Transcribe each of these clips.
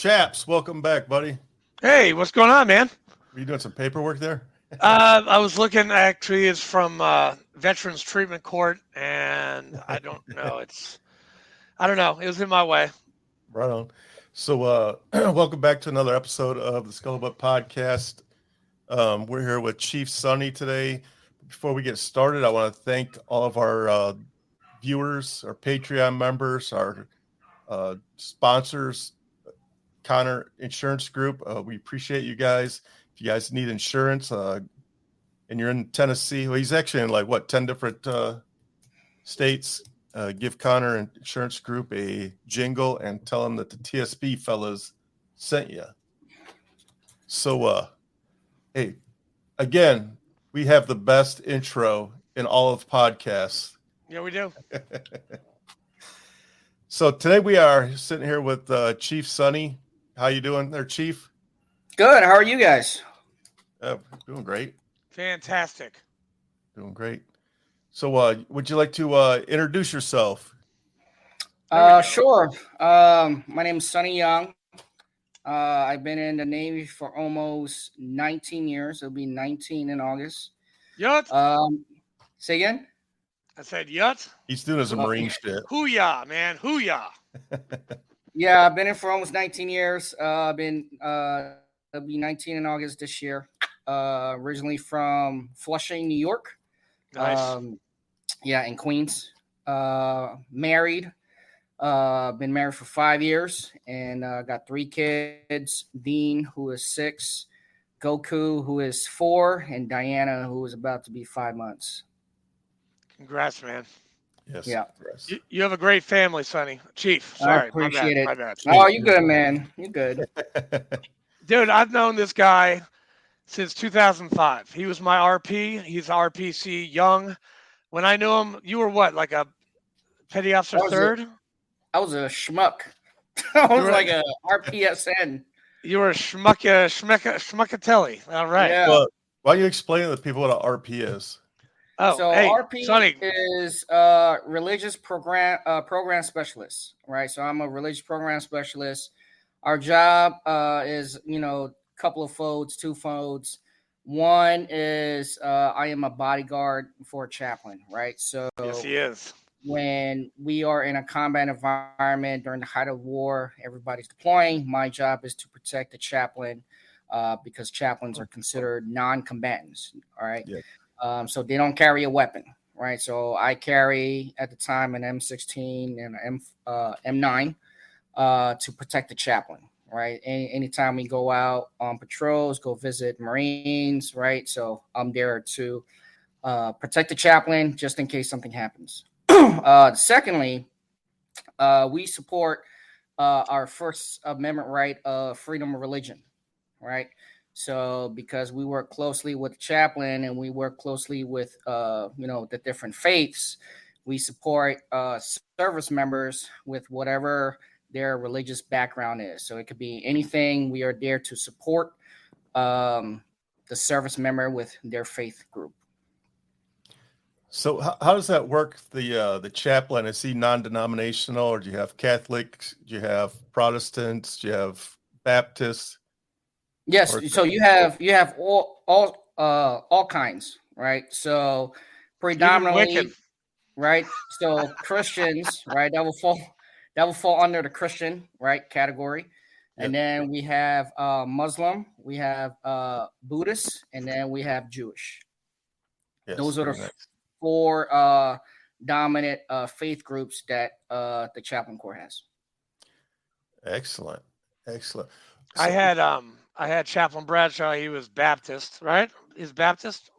Chaps, welcome back, buddy. Hey, what's going on, man? Were you doing some paperwork there? I was looking. Actually, it's from Veterans Treatment Court, and I don't know. I don't know. It was in my way. Right on. So, welcome back to another episode of the Scuttlebutt Podcast. We're here with Chief Sunny today. Before we get started, I want to thank all of our viewers, our Patreon members, our sponsors, Connor Insurance Group. We appreciate you guys. If you guys need insurance and you're in Tennessee, well, he's actually in 10 different states. Give Connor Insurance Group a jingle and tell him that the TSP fellas sent you. So, hey, again, we have the best intro in all of podcasts. Yeah, we do. So today we are sitting here with Chief Sunny. How you doing there, Chief? Good. How are you guys? Doing great. Fantastic. Doing great. So would you like to introduce yourself? Sure. My name is Sunny Yeung. I've been in the Navy for almost 19 years. It'll be 19 in August. Yut. Say again? I said yut. He's doing his Marine shit. Hoo-yah, man. Hoo-yah. Yeah, I've been in for almost 19 years. It'll be 19 in August this year. Originally from Flushing, New York. Nice. In Queens. Married. Been married for 5 years and got 3 kids. Dean, who is 6, Goku, who is 4, and Diana, who is about to be 5 months. Congrats, man. Yes. Yeah. You have a great family, Sonny. Chief. I Sorry. appreciate it. My bad. Oh, you good, man. You good. Dude, I've known this guy since 2005. He was my RP. He's RPC young. When I knew him, you were what, like a petty officer third? I was a schmuck. I was like a RPSN. You were a schmuckatelli. All right. Yeah. Well, why don't you explain to the people what an RP is? Oh, So hey, RP Sonny. is religious program specialist, right? So I'm a religious program specialist. Our job is, a couple of folds, 2 folds. One is I am a bodyguard for a chaplain, right? So Yes, he is. when we are in a combat environment during the height of war, everybody's deploying. My job is to protect the chaplain because chaplains are considered non-combatants, all right? Yeah. So they don't carry a weapon, right? So I carry at the time an M16 and an M9 to protect the chaplain, right? Anytime we go out on patrols, go visit Marines, right? So I'm there to protect the chaplain just in case something happens. Secondly, we support our First Amendment right of freedom of religion, right? So because we work closely with the chaplain and we work closely with, the different faiths, we support service members with whatever their religious background is. So it could be anything. We are there to support the service member with their faith group. So how does that work? The chaplain, is he non-denominational, or do you have Catholics? Do you have Protestants? Do you have Baptists? Yes. So you have all kinds, right? So predominantly, right? So Christians, right? That will fall under the Christian, right, category. And then we have Muslim, we have Buddhist, and then we have Jewish. Yes, those are the 4 dominant faith groups that the chaplain corps has. Excellent. So, I had Chaplain Bradshaw. He was Baptist, right? He's Baptist.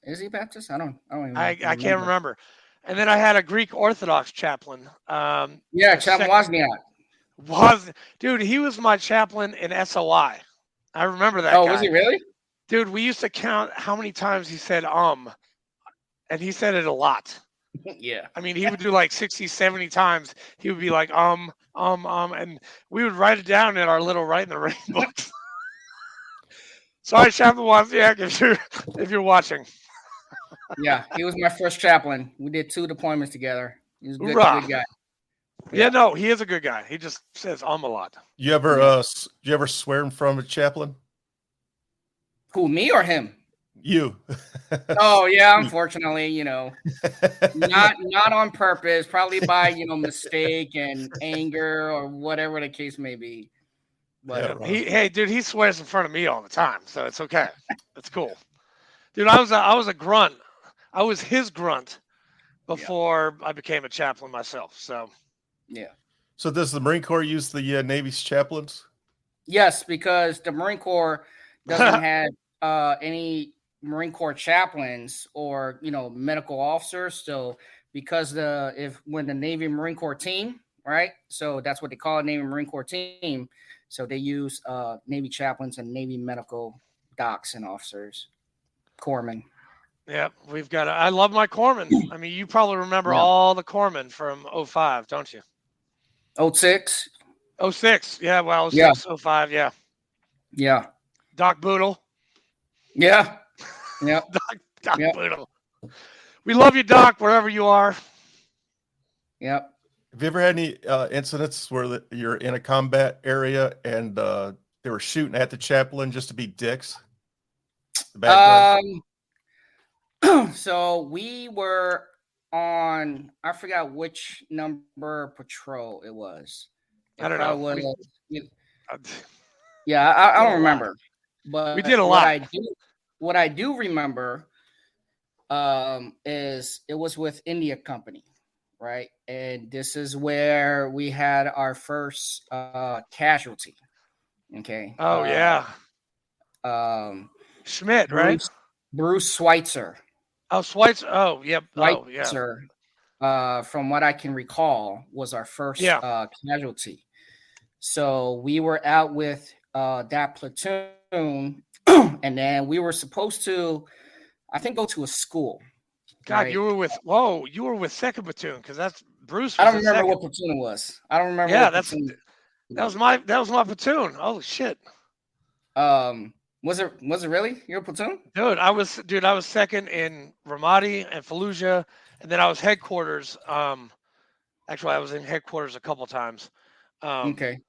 Is he Baptist? I don't even I can't remember. And then I had a Greek Orthodox chaplain. Chaplain Wozniak. Dude, he was my chaplain in SOI. I remember that guy. Was he really? Dude, we used to count how many times he said and he said it a lot. Yeah. I mean, he would do like 60, 70 times. He would be like, and we would write it down in our little Write in the Rain books. Sorry, Chaplain Wozniak, if you're watching. Yeah, he was my first chaplain. We did 2 deployments together. He was a good guy. Yeah, no, he is a good guy. He just says a lot. You ever you ever swear in front of a chaplain? Who, me or him? You. Oh yeah, unfortunately, not on purpose, probably by mistake and anger or whatever the case may be. But Yeah, dude, he swears in front of me all the time, so it's okay. It's cool. Dude, I was a grunt. I was his grunt before I became a chaplain myself. So yeah. So does the Marine Corps use the Navy's chaplains? Yes, because the Marine Corps doesn't have any Marine Corps chaplains or medical officers. So because when the Navy Marine Corps team, right? So that's what they call a Navy Marine Corps team. So they use Navy chaplains and Navy medical docs and officers, corpsmen. yeah, we've got. I love my corpsmen. I mean, you probably remember all the corpsmen from 05, don't you? 06. 06, yeah. Well, 06, 05, yeah. Yeah. Doc Boodle. Yeah. Yeah. Doc Boodle. We love you, Doc, wherever you are. Yep. Have you ever had any incidents where you're in a combat area and they were shooting at the chaplain just to be dicks? The bad guy? So we were on, I forgot which number patrol it was. I don't know. I don't remember. But we did a lot. What I do remember is it was with India Company, right? And this is where we had our first casualty. Okay. Oh yeah. Schmidt, right? Bruce Schweitzer. Oh, Schweitzer. Oh, yep. Schweitzer, from what I can recall, was our first casualty. So we were out with that platoon, and then we were supposed to, I think, go to a school. God, right? You were with 2nd Platoon, because that's Bruce. I don't remember what platoon it was. I don't remember. Yeah, that was my platoon. Oh shit. Was it really your platoon? Dude, I was 2nd in Ramadi and Fallujah, and then I was headquarters. Actually, I was in headquarters a couple times. Okay.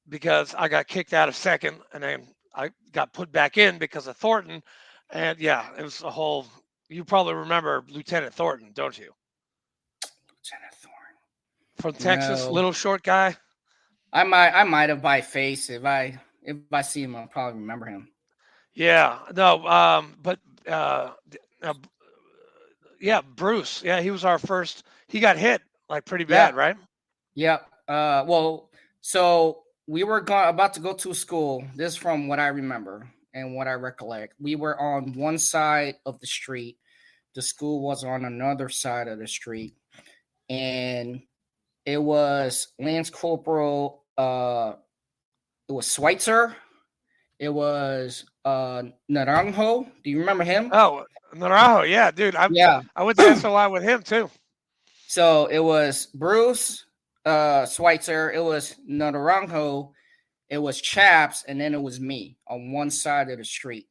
Because I got kicked out of 2nd, and then I got put back in because of Thornton, and yeah, it was a whole. You probably remember Lieutenant Thornton, don't you? Lieutenant Thornton from Texas, little short guy. I might have by face if I see him, I'll probably remember him. Yeah, no, but yeah, Bruce. Yeah, he was our first. He got hit like pretty bad, right? Yeah. Well, so we were about to go to school. This is from what I remember and what I recollect. We were on one side of the street. The school was on another side of the street, and it was Lance Corporal. It was Schweitzer. It was Naranjo. Do you remember him? Oh, Naranjo, yeah, dude. I went to SOI with him too. So it was Bruce, Schweitzer. It was Naranjo. It was Chaps, and then it was me on one side of the street.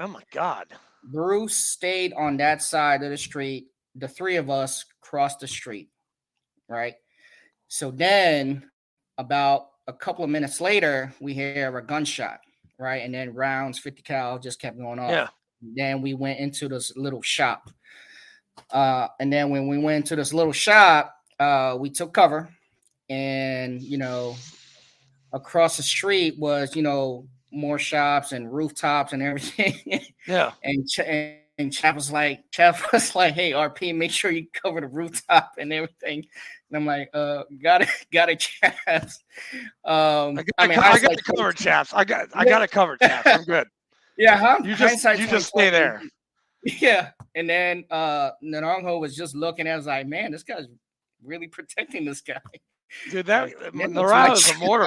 Oh my God. Bruce stayed on that side of the street. The three of us crossed the street, right? So then about a couple of minutes later, we hear a gunshot, right? And then rounds, 50 cal, just kept going off. Yeah. Then we went into this little shop. And then when we went into this little shop, we took cover. And, across the street was, more shops and rooftops and everything. Yeah. And Chap was like, hey, RP, make sure you cover the rooftop and everything. And I'm like, got it, Chaps. I got it covered, Chaps. I got it covered, Chaps. I'm good. Yeah, huh? You just stay there. Yeah. And then Naranjo was just looking at us like, man, this guy's really protecting this guy. Dude, Naranjo is a mortar.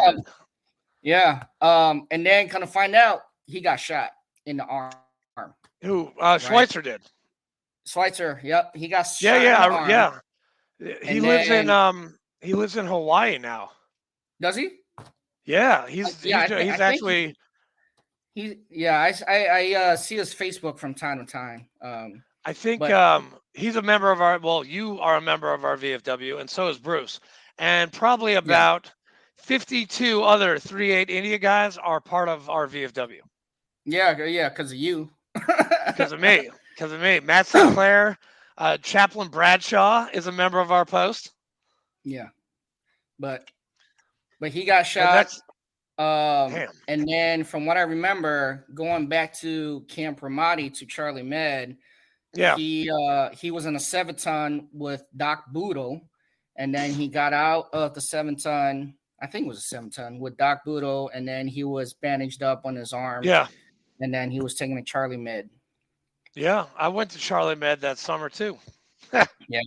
Yeah. And then kind of find out he got shot in the arm. Who? Schweitzer did. Schweitzer, yep. He got shot. Yeah. He lives in Hawaii now. Does he? Yeah, he's actually. I see his Facebook from time to time. I think he's a member of our. Well, you are a member of our VFW, and so is Bruce. and probably about 52 other 3-8 India guys are part of our VFW. Yeah, because of you. Because of me. Matt Sinclair, Chaplain Bradshaw is a member of our post. Yeah, but he got And shot. damn. And then from what I remember, going back to Camp Ramadi to Charlie Med, Yeah. he was in a 7-ton with Doc Boodle, and then he got out of the 7-ton. I think it was a 7-ton with Doc Boodle, and then he was bandaged up on his arm. Yeah. And then he was taken to Charlie Med. Yeah, I went to Charlie Med that summer too. Yeah.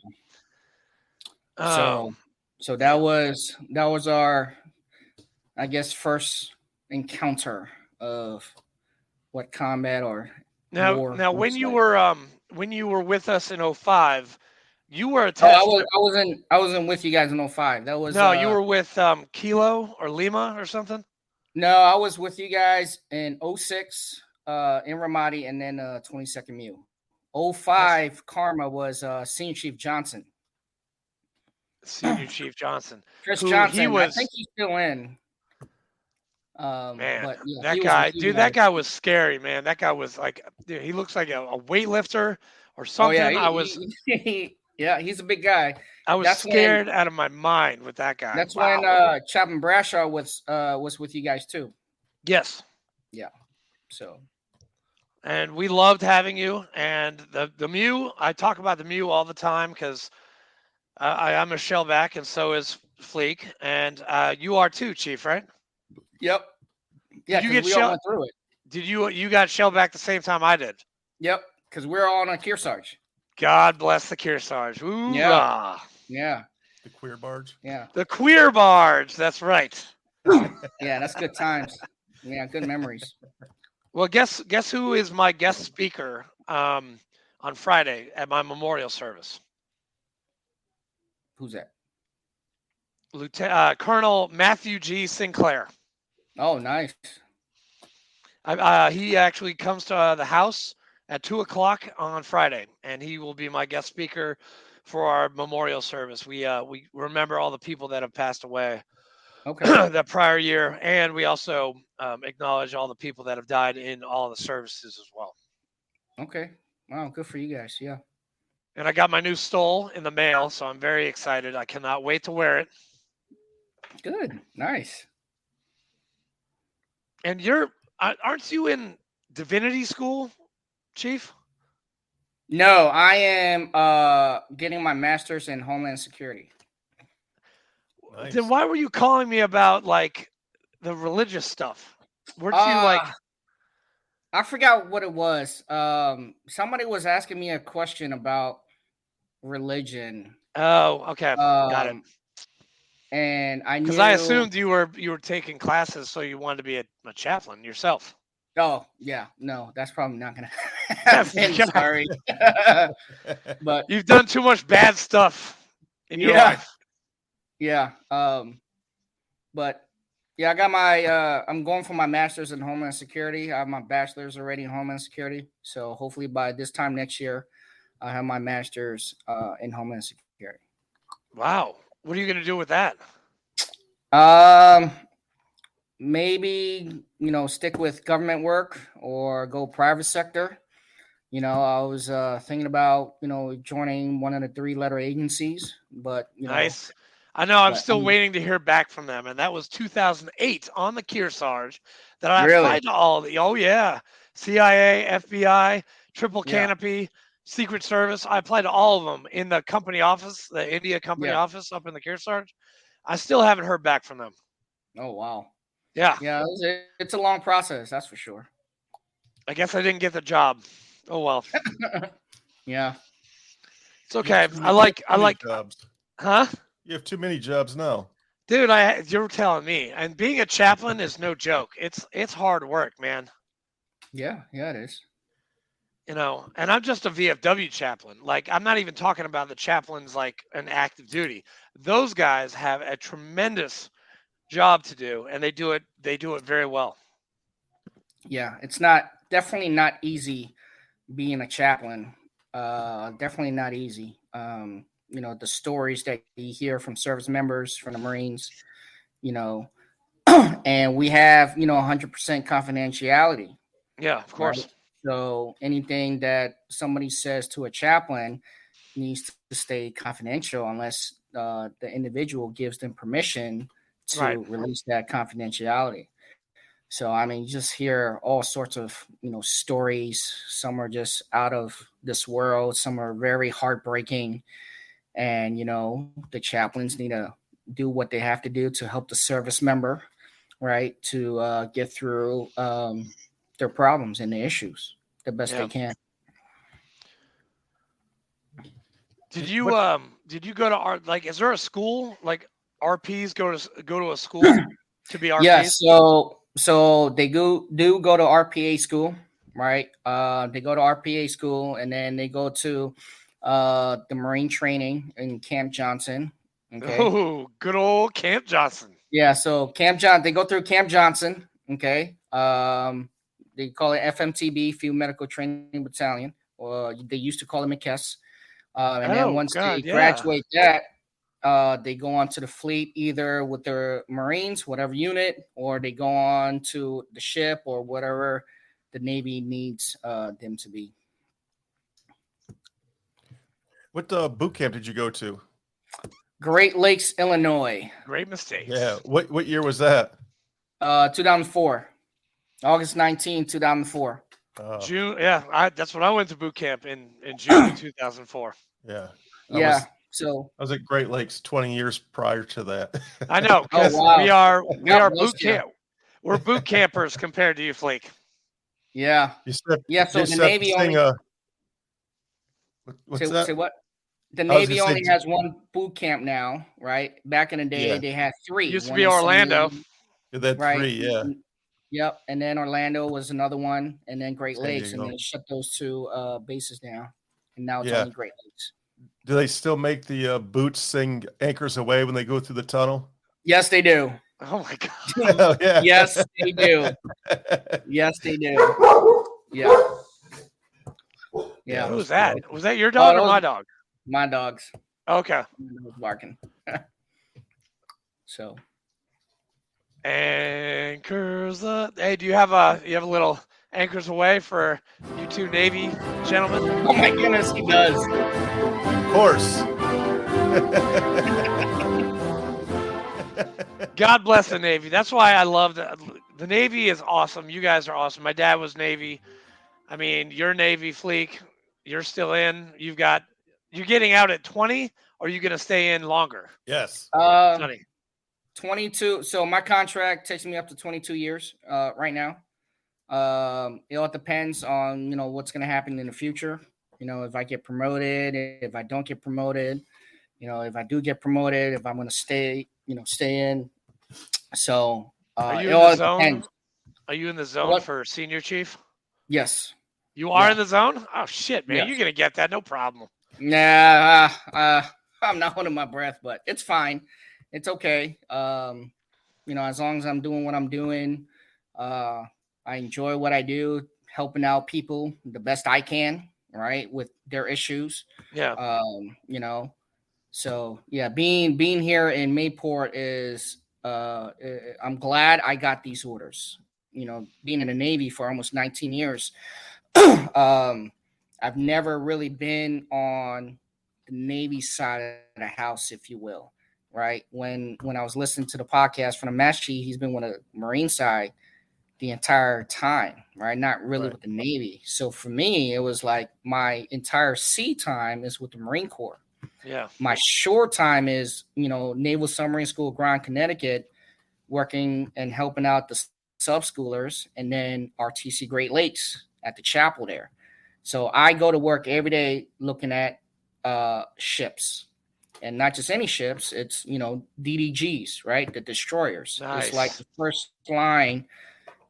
So that was our, I guess, first encounter of what combat or war now looks when you like. were with us in 05, you were attached. I wasn't with you guys in 05. That was you were with Kilo or Lima or something. No, I was with you guys in 06 in Ramadi, and then 22nd Mu. 05 Karma was Senior Chief Johnson. Chris Johnson. I think he's still in. Man, but yeah, that guy, that guy was scary, man. That guy was like, dude, he looks like a weightlifter or something. Oh, yeah, he's a big guy. I was scared out of my mind with that guy. That's when Chaplain Bradshaw was with you guys too. Yes. Yeah. So. And we loved having you. And the Mu, I talk about the Mu all the time because I'm a shellback, and so is Fleek, and you are too, Chief, right? Yep. Yeah, you get we all went through it. Did you got shellback the same time I did? Yep, because we're all on a Kearsarge. God bless the Kearsarge. Ooh, yeah. Yeah. The queer barge. Yeah. The queer barge. That's right. Yeah, that's good times. Yeah, good memories. Well, guess who is my guest speaker on Friday at my memorial service? Who's that? Colonel Matthew G. Sinclair. Oh, nice. He actually comes to the house at 2:00 on Friday, and he will be my guest speaker for our memorial service. We remember all the people that have passed away that prior year, and we also acknowledge all the people that have died in all the services as well. Okay. Wow, good for you guys. Yeah. And I got my new stole in the mail, so I'm very excited. I cannot wait to wear it. Good. Nice. And aren't you in divinity school, Chief? No, I am getting my master's in Homeland Security. Nice. Then why were you calling me about like the religious stuff? Weren't you like? I forgot what it was. Somebody was asking me a question about religion. Oh, okay, got it. And I knew, because I assumed you were taking classes, so you wanted to be a chaplain yourself. Oh yeah, no, that's probably not gonna happen. Sorry, but you've done too much bad stuff in your life. Yeah. But yeah, I got my. I'm going for my master's in Homeland Security. I have my bachelor's already in Homeland Security. So hopefully by this time next year, I have my master's in Homeland Security. Wow. What are you going to do with that? Maybe, stick with government work or go private sector. I was thinking about, joining one of the 3-letter agencies, but nice. I know. I'm still waiting to hear back from them, and that was 2008 on the Kearsarge that I applied to all the. Oh yeah, CIA, FBI, Triple Canopy. Secret Service. I applied to all of them in the company office, the India company office up in the Kearsarge. I still haven't heard back from them. Oh, wow. Yeah. Yeah, it's a long process, that's for sure. I guess I didn't get the job. Oh, well. Yeah. It's okay. I like jobs. Huh? You have too many jobs now. Dude, you're telling me. And being a chaplain is no joke. It's hard work, man. Yeah, it is. And I'm just a VFW chaplain. Like, I'm not even talking about the chaplains like an active duty. Those guys have a tremendous job to do, and they do it very well. Yeah, it's definitely not easy being a chaplain. Definitely not easy. the stories that you hear from service members, from the Marines, and we have 100% confidentiality. Yeah, of Right. course. So anything that somebody says to a chaplain needs to stay confidential unless the individual gives them permission to Right. release that confidentiality. So I mean, you just hear all sorts of stories. Some are just out of this world. Some are very heartbreaking, and the chaplains need to do what they have to do to help the service member, right, to get through their problems and the issues the best Yeah. they can. Did you go to art? Like, is there a school like RPs go to a school to be RPs? Yeah, so they do go to RPA school, right? They go to RPA school, and then they go to the Marine training in Camp Johnson. Okay. Oh, good old Camp Johnson. Yeah, so they go through Camp Johnson. Okay. They call it FMTB, Field Medical Training Battalion, or they used to call it MCAS. And then once they graduate that, they go on to the fleet, either with their Marines, whatever unit, or they go on to the ship or whatever the Navy needs them to be. What boot camp did you go to? Great Lakes, Illinois. Great mistake. Yeah. What year was that? 2004. August 19, 2004. June. Yeah, that's when I went to boot camp in June of 2004. Yeah. So I was at Great Lakes 20 years prior to that. I know, because wow. we are boot camp. We're boot campers compared to you, Flake. Yeah. So the Navy only. What's that? Say what? The Navy only has one boot camp now, right? Back in the day, they had three. It used to be Orlando. They had three, yeah. Yep, and then Orlando was another one, and then Great Lakes, and they shut those two bases down, and now it's only Great Lakes. Do they still make the boots sing "Anchors Away" when they go through the tunnel? Yes, they do. Oh my God! Yeah. Yes, they do. Yes, they do. Yeah. Who was that? Was that your dog or my dog? My dogs. Okay. Barking. So. Anchors. Hey, do you have a little anchors away for you two Navy gentlemen? Oh my goodness, he does. Of course. God bless the Navy. That's why I love the Navy is awesome. You guys are awesome. My dad was Navy. I mean, you're Navy, Fleek. You're still in. You're getting out at 20, or are you going to stay in longer? Yes. Sunny. 22. So my contract takes me up to 22 years right now. It all depends on, what's going to happen in the future. If I get promoted, if I don't get promoted, if I do get promoted, if I'm going to stay in. So are you it in all the zone? depends. Are you in the zone for senior chief? Yes. You are in the zone? Oh, shit, man. Yes. You're going to get that. No problem. Nah, I'm not holding my breath, but it's fine. It's okay. As long as I'm doing what I'm doing, I enjoy what I do, helping out people the best I can, right, with their issues. Yeah. So yeah, being here in Mayport is I'm glad I got these orders. Being in the Navy for almost 19 years, I've never really been on the Navy side of the house, if you will. Right. When I was listening to the podcast from the Master Chief, he's been with the Marine side the entire time, right? Not really with the Navy. So for me, it was like my entire sea time is with the Marine Corps. Yeah. My shore time is, Naval Submarine School, Grand, Connecticut, working and helping out the sub-schoolers, and then RTC Great Lakes at the chapel there. So I go to work every day looking at ships. And not just any ships, it's, DDGs, right? The destroyers. Nice. It's like the first line,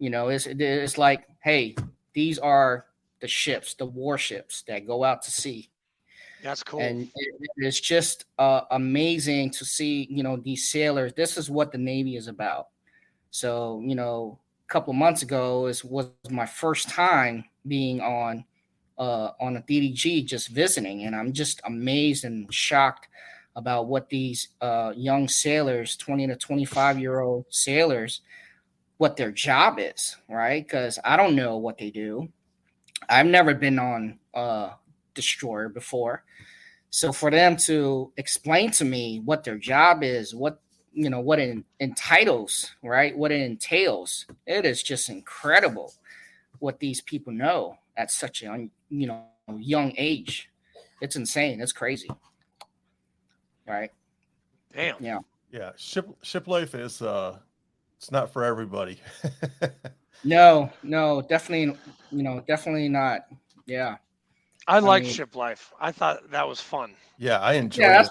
it's like, hey, these are the ships, the warships that go out to sea. That's cool. And it's just amazing to see, these sailors. This is what the Navy is about. So, a couple of months ago was my first time being on on a DDG just visiting, and I'm just amazed and shocked about what these young sailors, 20 to 25-year-old sailors, what their job is, right? Because I don't know what they do. I've never been on a destroyer before. So for them to explain to me what their job is, what it entitles, right? What it entails, it is just incredible what these people know at such a young age. It's insane. It's crazy, right? Damn. Yeah. Yeah, ship life is it's not for everybody. No, definitely, definitely not. Yeah. I like mean, ship life. I thought that was fun. Yeah, I enjoy Yeah, it.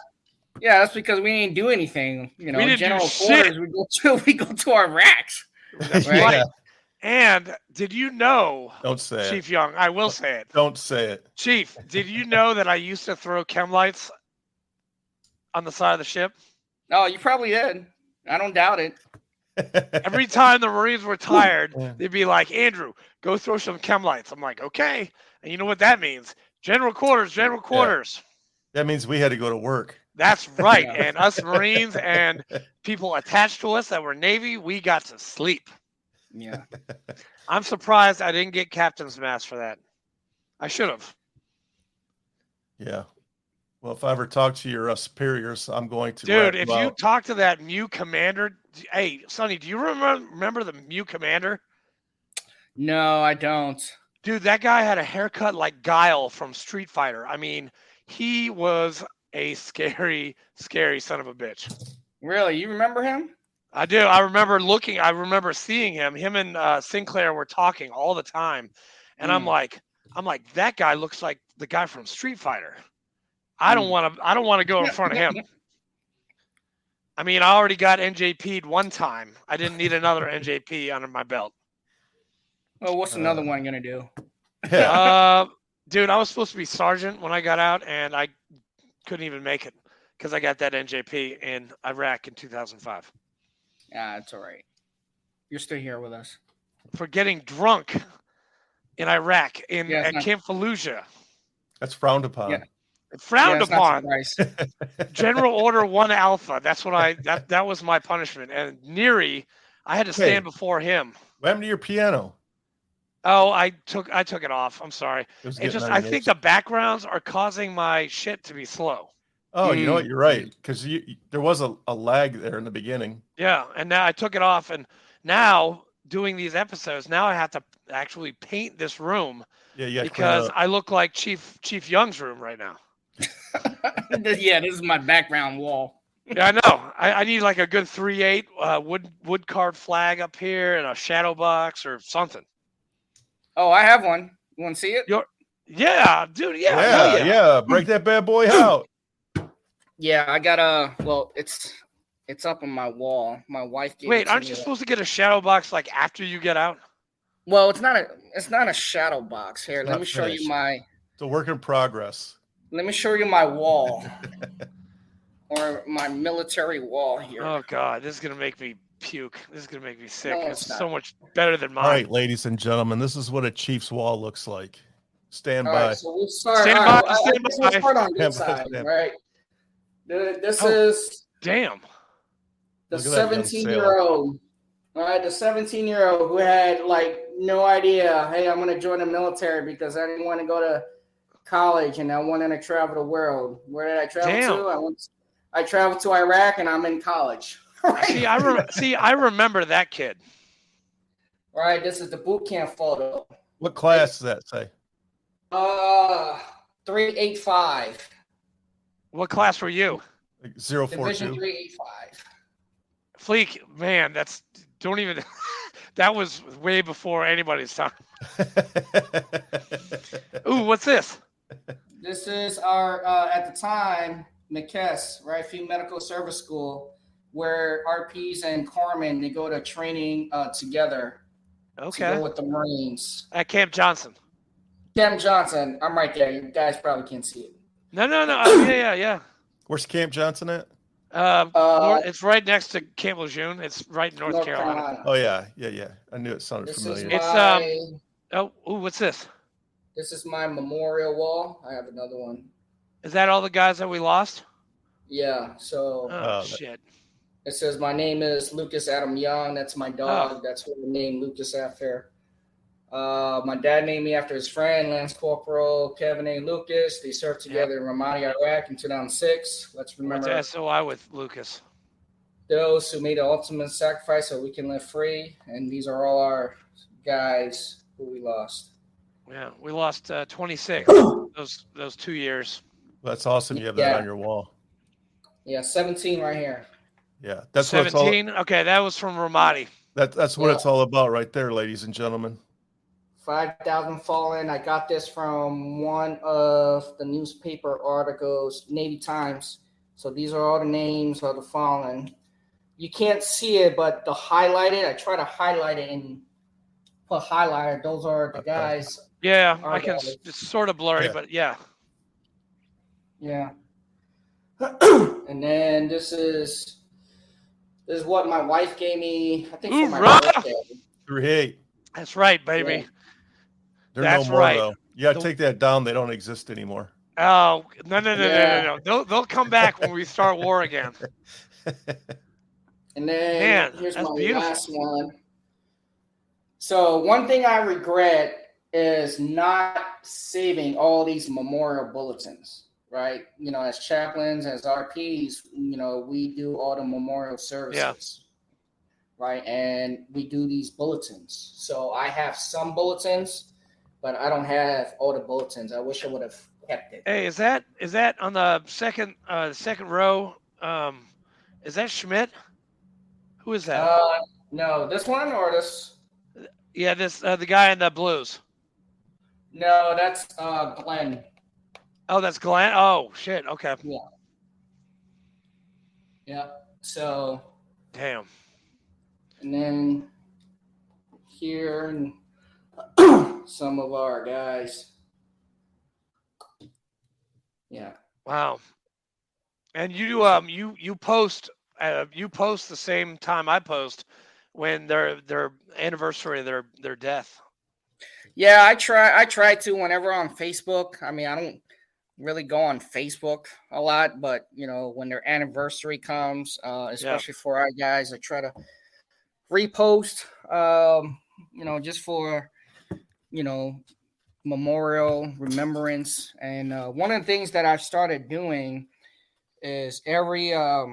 that's because we didn't do anything. We didn't do general shit. quarters. We go to our racks. That's Right. right. And did you know, Don't say Chief it. Young? I will say it. Don't say it. Chief, did you know that I used to throw chem lights on the side of the ship? Oh, you probably did. I don't doubt it. Every time the Marines were tired, Yeah. they'd be like, Andrew, go throw some chem lights. I'm like, okay. And you know what that means? General quarters. That means we had to go to work. That's right. Yeah. And us Marines and people attached to us that were Navy, we got to sleep. Yeah. I'm surprised I didn't get captain's mast for that. I should have. Yeah. Well, if I ever talk to your superiors, I'm going to. Dude, if you talk to that MEU commander, hey, Sonny, do you remember the MEU commander? No, I don't. Dude, that guy had a haircut like Guile from Street Fighter. I mean, he was a scary, scary son of a bitch. Really? You remember him? I do. I remember seeing him. Him and Sinclair were talking all the time. And I'm like, that guy looks like the guy from Street Fighter. I don't want to go in front of him. I mean, I already got NJP'd one time. I didn't need another NJP under my belt. Well, what's another one gonna do? Yeah. Dude, I was supposed to be sergeant when I got out, and I couldn't even make it because I got that NJP in Iraq in 2005. Yeah, it's all right. You're still here with us. For getting drunk in Iraq at Camp Fallujah. That's frowned upon. Yeah. Frowned it's not upon. General Order 1 Alpha. That's what that was my punishment. And Neary, I had to stand before him. What happened to your piano? Oh, I took it off. I'm sorry. I think the backgrounds are causing my shit to be slow. Oh, you know what? You're right. Because there was a lag there in the beginning. Yeah, and now I took it off, and now doing these episodes, now I have to actually paint this room. Yeah, because I look like Chief Young's room right now. Yeah, this is my background wall. Yeah, I know. I need like a good 3/8 wood card flag up here and a shadow box or something. Oh, I have one. You want to see it? Yeah, dude. Yeah. Break that bad boy out. Yeah, I got well, it's up on my wall. My wife gave Wait, aren't you supposed to get a shadow box like after you get out? Well, it's not a shadow box. Here, let me show you It's a work in progress. Let me show you my wall. Or my military wall here. Oh God, this is gonna make me puke. This is gonna make me sick. No, it's so much better than mine. All right, ladies and gentlemen, this is what a Chief's wall looks like. Stand by. Right, so we'll start. Stand by. We'll start on this side, right? This is damn. The 17-year-old. All right, the 17-year-old who had like no idea. Hey, I'm gonna join the military because I didn't want to go to college and I wanted to travel the world. Where did I travel to? I traveled to Iraq and I'm in college. Right? I remember that kid. All right, this is the boot camp photo. What class does that say? 385. What class were you? Like 042. Division 385. Fleek, man, that was way before anybody's time. Ooh, what's this? This is our, at the time, McKess, right? Field Medical Service School, where RPs and corpsmen, they go to training together. Okay. To go with the Marines. At Camp Johnson. Camp Johnson. I'm right there. You guys probably can't see it. No. Yeah. Where's Camp Johnson at? It's right next to Camp Lejeune. It's right in North Carolina. Oh yeah. I knew it sounded familiar. It's what's this? This is my memorial wall. I have another one. Is that all the guys that we lost? Yeah. So Shit. it says my name is Lucas Adam Young. That's my dog. That's who I named Lucas after. My dad named me after his friend, Lance Corporal Kevin A. Lucas. They served together in Ramadi, Iraq in 2006. Let's remember Went to SOI with Lucas. Those who made the ultimate sacrifice so we can live free. And these are all our guys who we lost. Yeah, we lost 26 those 2 years. That's awesome. You have that on your wall. Yeah, 17 right here. Yeah, that's 17. Okay, that was from Ramadi. That's what it's all about, right there, ladies and gentlemen. 5,000 fallen. I got this from one of the newspaper articles, Navy Times. So these are all the names of the fallen. You can't see it, but the highlighted, I try to highlight it and put highlighter. Those are the guys. Yeah, I can. It's sort of blurry, but yeah. Yeah. And then this is what my wife gave me, I think, for my birthday. 3-8. That's right, baby. Yeah. They're no more, though. You got to take that down. They don't exist anymore. Oh, no. They'll come back when we start war again. And then here's my last one. So one thing I regret is not saving all these memorial bulletins, right? You know, as chaplains, as RPs, you know, we do all the memorial services, right? And we do these bulletins. So I have some bulletins, but I don't have all the bulletins. I wish I would have kept it. Hey, is that on the second row? Is that Schmidt? Who is that? No, this one or this? Yeah, this the guy in the blues. No, that's Glenn. Oh, that's Glenn. Oh, shit. Okay. Yeah. Yeah. So. Damn. And then here, and some of our guys. Yeah. Wow. And you post the same time I post when their anniversary of their death. Yeah, I try to whenever on Facebook. I mean, I don't really go on Facebook a lot, but you know, when their anniversary comes, especially for our guys, I try to repost, you know, just for, you know, memorial remembrance. And one of the things that I've started doing is every I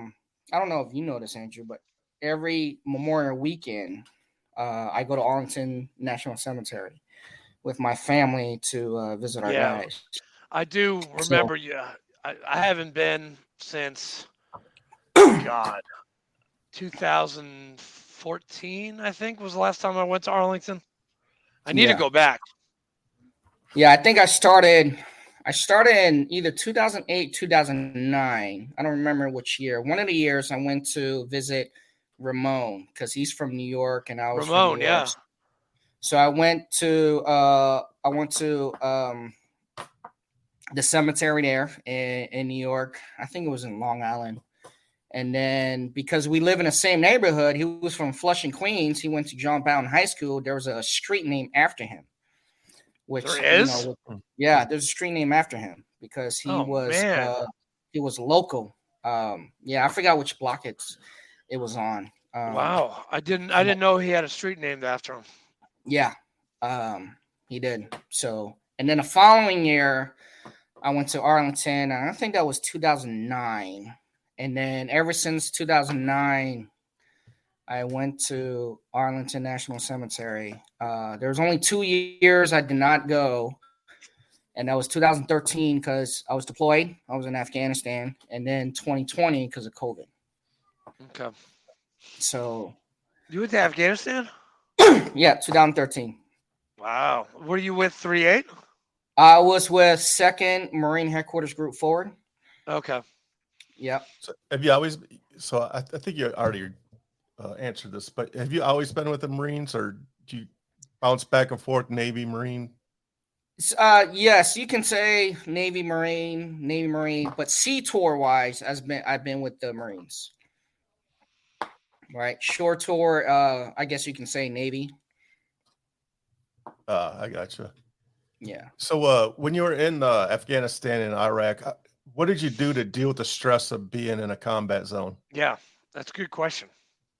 don't know if you know this, Andrew, but every Memorial Weekend, I go to Arlington National Cemetery with my family to visit our guys. I do remember. I haven't been since God 2014. I think was the last time I went to Arlington. I need to go back. Yeah, I think I started in either 2008, 2009. I don't remember which year. One of the years I went to visit Ramon because he's from New York and I was from New York. So I went to the cemetery there in New York. I think it was in Long Island. And then because we live in the same neighborhood, he was from Flushing, Queens. He went to John Bowden High School. There was a street named after him. Which there is? You know, there's a street named after him because he was local. I forgot which block it was on. Wow, I didn't know he had a street named after him. Yeah, he did. So, and then the following year, I went to Arlington. And I think that was 2009. And then ever since 2009, I went to Arlington National Cemetery. There was only 2 years I did not go, and that was 2013 because I was deployed. I was in Afghanistan, and then 2020 because of COVID. Okay. So. You went to Afghanistan? Yeah, 2013. Wow. Were you with 3-8? I was with 2nd Marine Headquarters Group Forward. Okay. Yep. So have you always? So I think you already answered this, but have you always been with the Marines, or do you bounce back and forth, Navy, Marine? Yes, you can say Navy, Marine, but Sea Tour wise, I've been with the Marines. Right, shore tour. I guess you can say Navy. I gotcha. Yeah. So when you were in Afghanistan and Iraq, what did you do to deal with the stress of being in a combat zone? Yeah, that's a good question.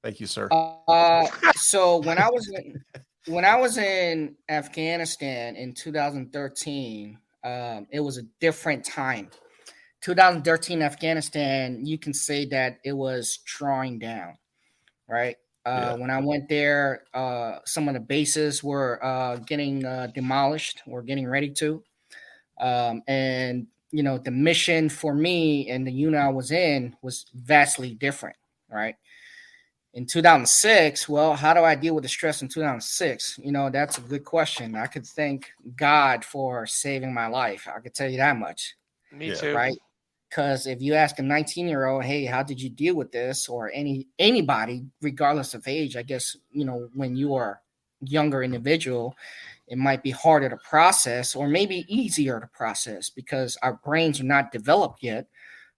Thank you, sir. So when I was in Afghanistan in 2013, it was a different time. 2013 Afghanistan, you can say that it was drawing down, right? Yeah. When I went there, some of the bases were getting demolished. We're getting ready to, and the mission for me and the unit I was in was vastly different, right? In 2006, well, how do I deal with the stress in 2006? That's a good question. I could thank God for saving my life. I could tell you that much, Me Yeah. too. right? Because if you ask a 19-year-old, hey, how did you deal with this, or anybody, regardless of age, I guess when you are a younger individual, it might be harder to process, or maybe easier to process because our brains are not developed yet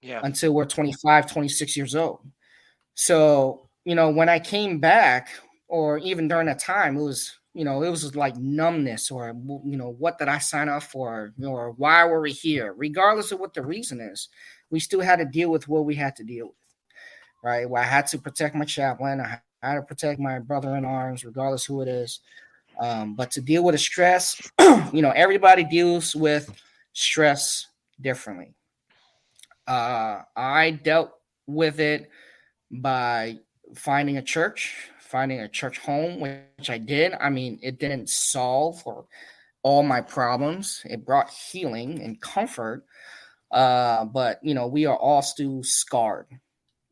Yeah. until we're 25, 26 years old. So, when I came back, or even during that time, it was like numbness, or, what did I sign up for? Or why were we here? Regardless of what the reason is, we still had to deal with what we had to deal with, right? Well, I had to protect my chaplain. I had to protect my brother in arms, regardless who it is. But to deal with the stress, everybody deals with stress differently. I dealt with it by finding a church home, which I did. I mean, it didn't solve all my problems. It brought healing and comfort. But we are all still scarred,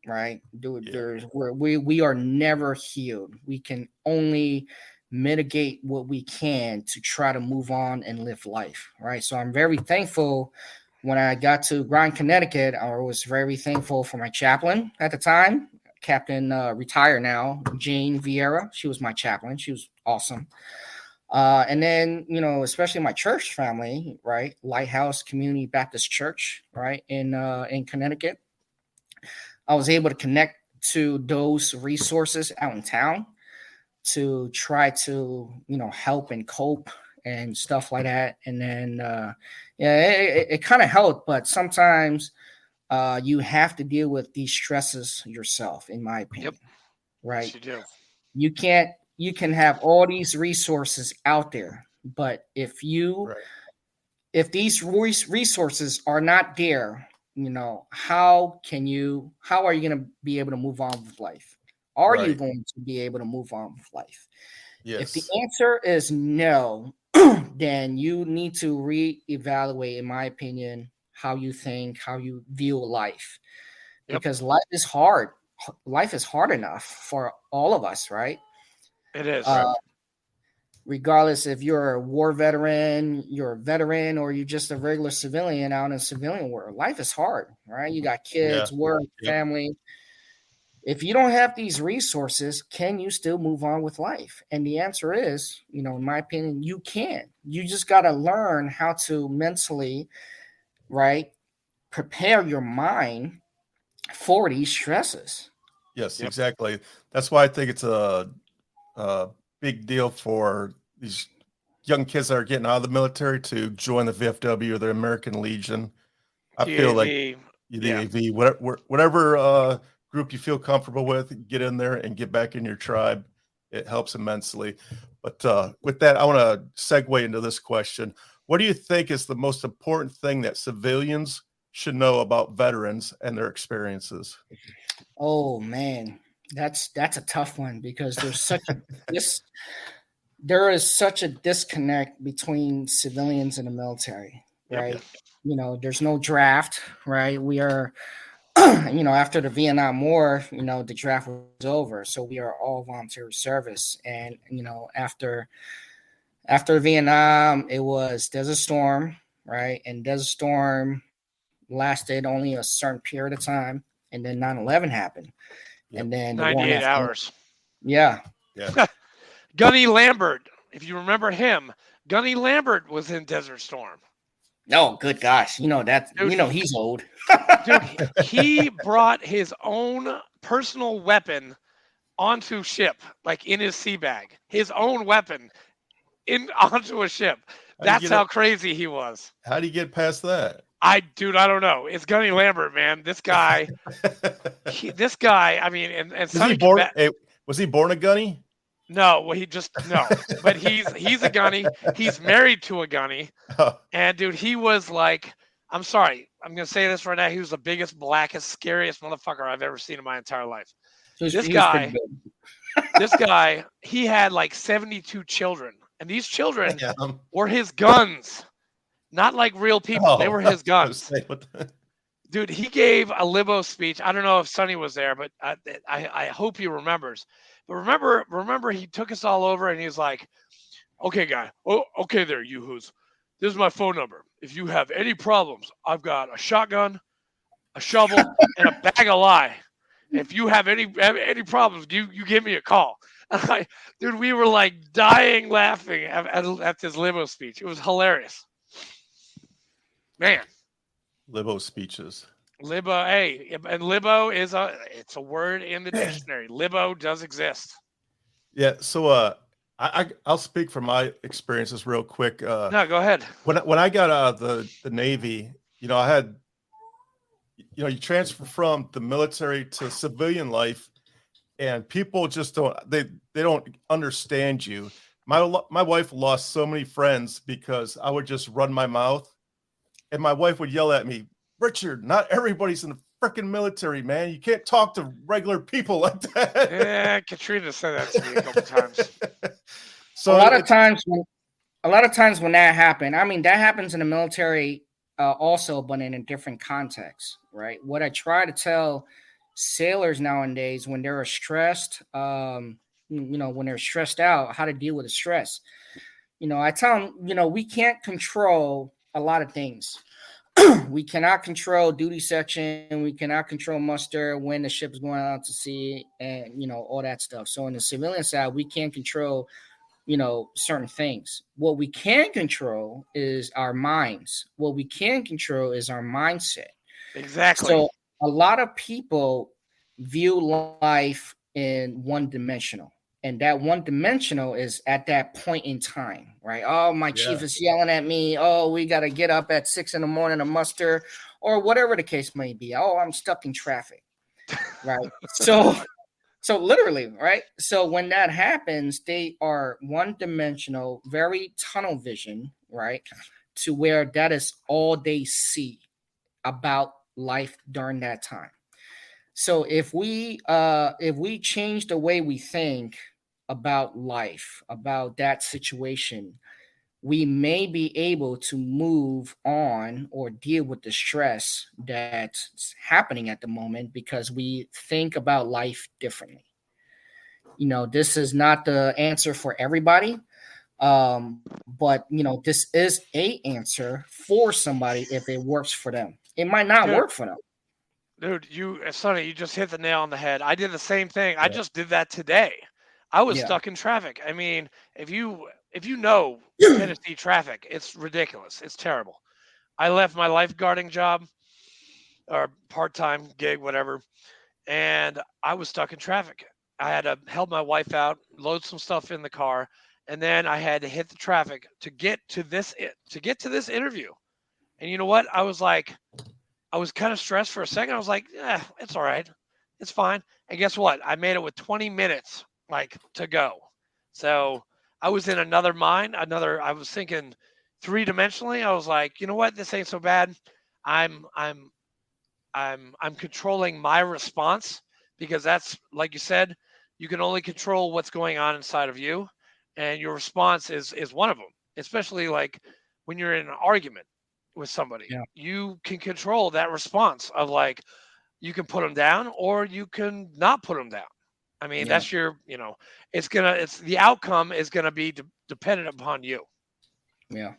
right? We are never healed. We can only mitigate what we can to try to move on and live life, right? So I'm very thankful. When I got to Grind, Connecticut, I was very thankful for my chaplain at the time, Captain retired now, Jane Vieira. She was my chaplain. She was awesome. And then, especially my church family, right? Lighthouse Community Baptist Church, right? In Connecticut. I was able to connect to those resources out in town to try to, help and cope and stuff like that. And then, it kind of helped, but sometimes you have to deal with these stresses yourself, in my opinion. Yep. Right? Yes, you do. You can have all these resources out there, but if these resources are not there, how are you going to be able to move on with life? Are you Right. going to be able to move on with life? If the Yes. answer is no, then you need to reevaluate, in my opinion, how you think, how you view life. Yep. Because life is hard. Life is hard enough for all of us, right? It is. Regardless if you're a war veteran, you're a veteran, or you're just a regular civilian out in the civilian world, life is hard, right? You got kids, work, family. If you don't have these resources, can you still move on with life? And the answer is, in my opinion, you can. You just got to learn how to mentally, right, prepare your mind for these stresses. Yes, Yep. exactly. That's why I think it's a big deal for these young kids that are getting out of the military to join the VFW or the American Legion. I feel like DAV. the AV, whatever group you feel comfortable with, get in there and get back in your tribe. It helps immensely. But with that, I want to segue into this question. What do you think is the most important thing that civilians should know about veterans and their experiences? Oh man, that's a tough one because there is such a disconnect between civilians and the military, right? Yep. There's no draft, right? We are after the Vietnam War, the draft was over, so we are all voluntary service. And after Vietnam, it was Desert Storm, right? And Desert Storm lasted only a certain period of time, and then 9/11 happened, and then the war in 98 hours. Yeah. Gunny Lambert, if you remember him, Gunny Lambert was in Desert Storm. Oh, good gosh. He's old. Dude, he brought his own personal weapon onto ship, like in his sea bag. His own weapon onto a ship. That's how crazy he was. How do you get past that? I don't know. It's Gunny Lambert, man. This guy, I mean, and Sonny was he born a gunny? No, well, no. But he's a gunny. He's married to a gunny. Oh. And dude, he was like, I'm sorry, I'm gonna say this right now. He was the biggest, blackest, scariest motherfucker I've ever seen in my entire life. This guy, he had like 72 children, and these children were his guns, not like real people. They were his guns. Dude, he gave a limo speech. I don't know if Sonny was there, but I hope he remembers. But remember, he took us all over, and he was like, "Okay, guy. Oh, okay, there, you who's. This is my phone number. If you have any problems, I've got a shotgun, a shovel, and a bag of lye. If you have any problems, you give me a call." Dude, we were like dying laughing at this limo speech. It was hilarious, man. Libo speeches. Libo, hey, and libo it's a word in the dictionary. Libo does exist. Yeah, so I'll speak from my experiences real quick. No, go ahead. When I got out of the Navy, I had, you transfer from the military to civilian life, and people just they don't understand you. My wife lost so many friends because I would just run my mouth. And my wife would yell at me, "Richard, not everybody's in the freaking military, man. You can't talk to regular people like that." Yeah, Katrina said that to me a couple times. So a lot of times when that happened, I mean, that happens in the military also, but in a different context, right? What I try to tell sailors nowadays when they're stressed, when they're stressed out, how to deal with the stress. I tell them, we can't control a lot of things. We cannot control duty section. We cannot control muster, when the ship is going out to sea, and all that stuff. So on the civilian side, we can't control, certain things. What we can control is our minds. What we can control is our mindset. Exactly. So a lot of people view life in one-dimensional. And that one-dimensional is at that point in time, right? Oh, my chief is yelling at me. Oh, we got to get up at 6 a.m. to muster, or whatever the case may be. Oh, I'm stuck in traffic, right? So literally, right? So when that happens, they are one-dimensional, very tunnel vision, right? To where that is all they see about life during that time. So if we change the way we think about life, about that situation, we may be able to move on or deal with the stress that's happening at the moment because we think about life differently. This is not the answer for everybody, but this is a answer for somebody if it works for them. It might not work for them. Dude, Sonny, you just hit the nail on the head. I did the same thing. I just did that today. I was stuck in traffic. I mean, if you know Tennessee traffic, it's ridiculous. It's terrible. I left my lifeguarding job or part-time gig, whatever, and I was stuck in traffic. I had to help my wife out, load some stuff in the car, and then I had to hit the traffic to get to this interview. And you know what? I was kind of stressed for a second. I was like, "Yeah, it's all right. It's fine." And guess what? I made it with 20 minutes to go. So I was in another mind. I was thinking three-dimensionally. I was like, you know what? This ain't so bad. I'm controlling my response because that's, like you said, you can only control what's going on inside of you, and your response is one of them. Especially when you're in an argument with somebody, you can control that response of you can put them down or you can not put them down. I mean, that's your, the outcome is going to be dependent upon you. Yeah.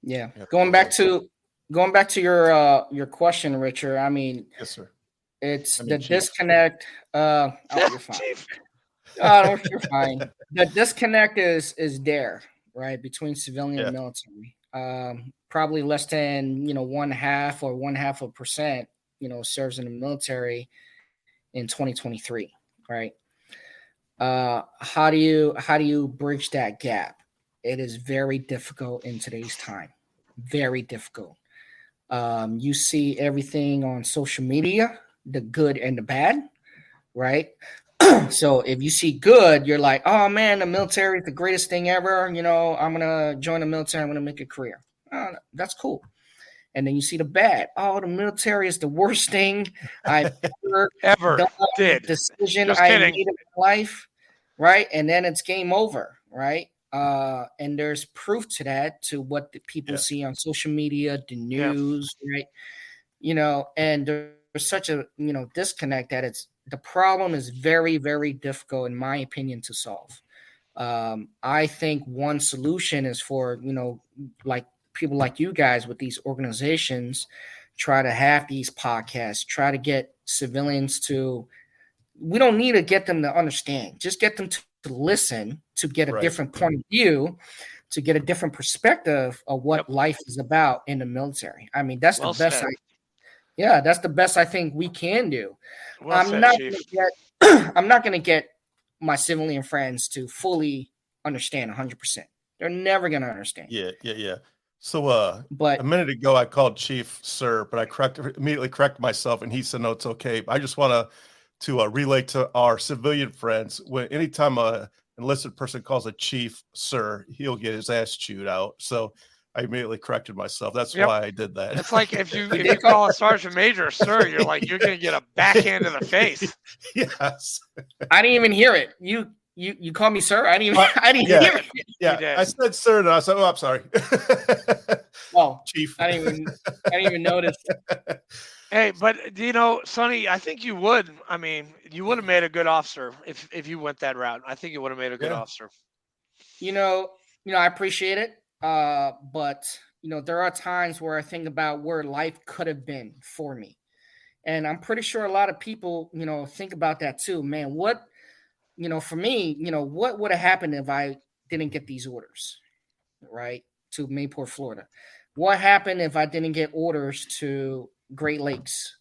Yeah. Going back to your question, Richard. I mean, yes, sir. It's the Chief. Disconnect. You're fine. Oh, you're fine. The disconnect is there, right, between civilian and military. Probably less than 1/2 or 0.5%, serves in the military in 2023, right? How do you bridge that gap? it is very difficult in today's time. Very difficult. You see everything on social media, the good and the bad, right? So if you see good, you're like, oh man, the military is the greatest thing ever. You know, I'm gonna join the military. I'm gonna make a career. That's cool. And then you see the bad. Oh, the military is the worst thing I've Ever done, did. decision Just I kidding. made in my life, right? And then it's game over, right? And there's proof to that, to what the people see on social media, the news, right? You know, and there's such a disconnect that the problem is very, very difficult, in my opinion, to solve. I think one solution is for like people like you guys with these organizations, try to have these podcasts, try to get civilians to. We don't need to get them to understand, just get them to listen, to get a different point of view, to get a different perspective of what life is about in the military. I mean, that's the best. That's the best I think we can do. I'm not going to get my civilian friends to fully understand 100%. They're never going to understand. Yeah. So, but a minute ago I called Chief Sir, but I immediately corrected myself, and he said no, it's okay. I just want to relate to our civilian friends. Anytime an enlisted person calls a chief Sir, he'll get his ass chewed out. So I immediately corrected myself. That's why I did that. It's like if you call a sergeant major Sir, you're going to get a backhand in the face. Yes. I didn't even hear it. You call me Sir? I didn't hear it. Yeah, I said Sir, and I said, "Oh, I'm sorry." Chief. I didn't even notice. Hey, but Sonny, I think you would. I mean, you would have made a good officer if you went that route. I think you would have made a good officer. I appreciate it. But there are times where I think about where life could have been for me. And I'm pretty sure a lot of people, think about that too. Man, what, for me, what would have happened if I didn't get these orders, right, to Mayport, Florida? What happened if I didn't get orders to Great Lakes,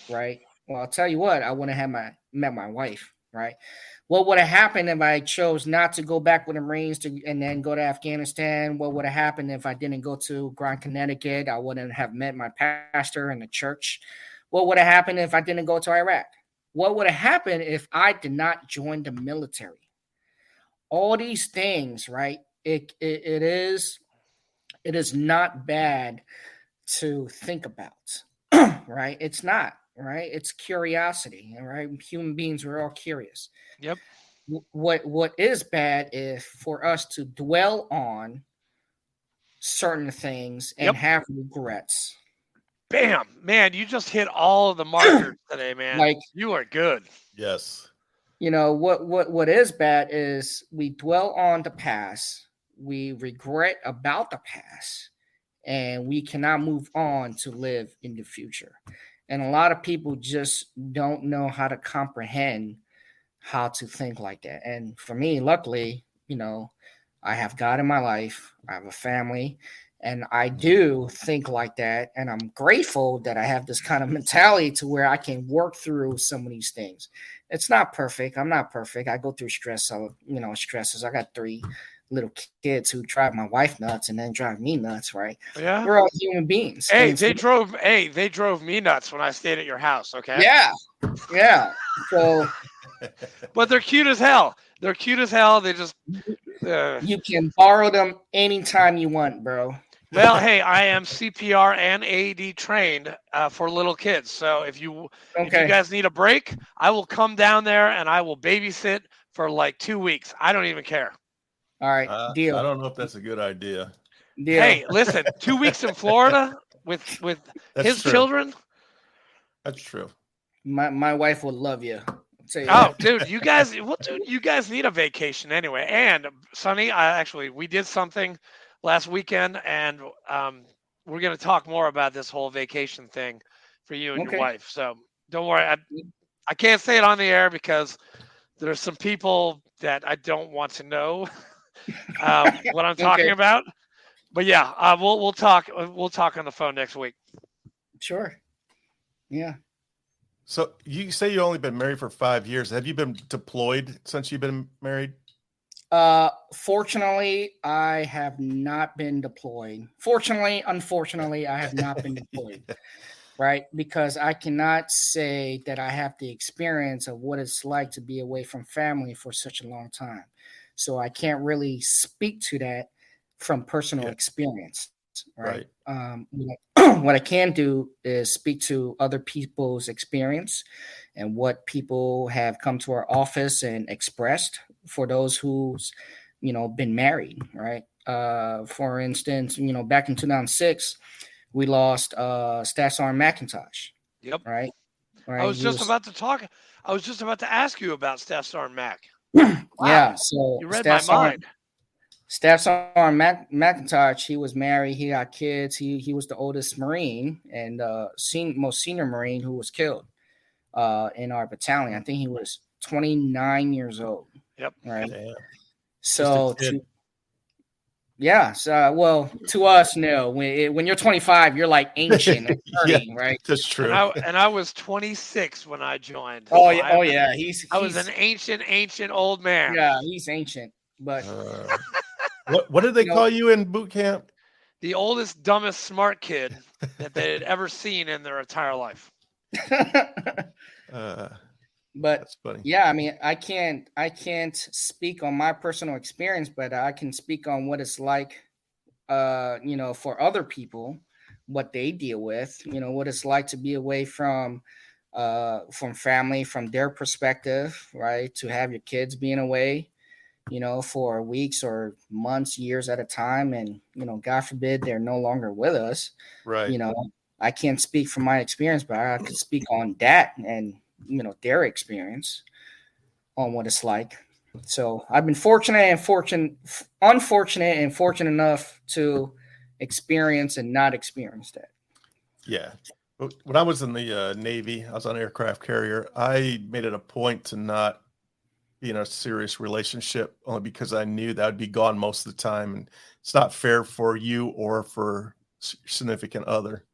right? Well, I'll tell you what, I wouldn't have met my wife, right? What would have happened if I chose not to go back with the Marines and then go to Afghanistan? What would have happened if I didn't go to Grand Connecticut? I wouldn't have met my pastor in the church. What would have happened if I didn't go to Iraq? What would have happened if I did not join the military? All these things, right? It is not bad to think about, right? It's not, right? It's curiosity, right? Human beings are all curious. Yep. What is bad is for us to dwell on certain things and have regrets. Bam, man! You just hit all of the markers today, man. Like, you are good. Yes. What is bad is we dwell on the past, we regret about the past, and we cannot move on to live in the future. And a lot of people just don't know how to comprehend how to think like that. And for me, luckily, I have God in my life, I have a family, and I do think like that. And I'm grateful that I have this kind of mentality to where I can work through some of these things. It's not perfect. I'm not perfect. I go through stresses. I got 3 little kids who drive my wife nuts and then drive me nuts, right? Yeah. We're all human beings. Hey, they drove me nuts when I stayed at your house, okay? Yeah. So but they're cute as hell. They just you can borrow them anytime you want, bro. Well, hey, I am CPR and AED trained for little kids. So if you guys need a break, I will come down there and I will babysit for like 2 weeks. I don't even care. All right, deal. I don't know if that's a good idea. Deal. Hey, listen, 2 weeks in Florida with his children. That's true. My wife would love you. Dude, you guys need a vacation anyway. And Sonny, we did something last weekend, and we're going to talk more about this whole vacation thing for you and your wife. So don't worry. I can't say it on the air because there's some people that I don't want to know what I'm talking about. But yeah, we'll talk. We'll talk on the phone next week. Sure. Yeah. So you say you've only been married for 5 years. Have you been deployed since you've been married? Fortunately, I have not been deployed. Fortunately, unfortunately, I have not been deployed. Right? Because I cannot say that I have the experience of what it's like to be away from family for such a long time. So I can't really speak to that from personal experience. Right. What I can do is speak to other people's experience and what people have come to our office and expressed for those who's, been married. Right. For instance, back in 2006, we lost Staff Sergeant McIntosh. Yep. Right. I was just about to ask you about Staff Sergeant Mac. Wow. Yeah. So you read my mind. Staff Sergeant McIntosh, he was married. He got kids. He was the oldest Marine and most senior Marine who was killed in our battalion. I think he was 29 years old. Yep. Right. Damn. So well, to us, no. When you're 25, you're like ancient, 30, right? That's true. And I was 26 when I joined. Oh yeah, I was an ancient old man. Yeah, he's ancient. But what did they call you in boot camp? The oldest, dumbest, smart kid that they had ever seen in their entire life. But that's funny. Yeah, I mean, I can't speak on my personal experience, but I can speak on what it's like, for other people, what they deal with, what it's like to be away from family, from their perspective, right? To have your kids being away, for weeks or months, years at a time, and God forbid they're no longer with us. Right. I can't speak from my experience, but I could speak on that and their experience on what it's like. So I've been unfortunate and fortunate enough to experience and not experience that. Yeah. When I was in the Navy, I was on an aircraft carrier. I made it a point to not be in a serious relationship only because I knew that I'd be gone most of the time. And it's not fair for you or for significant other.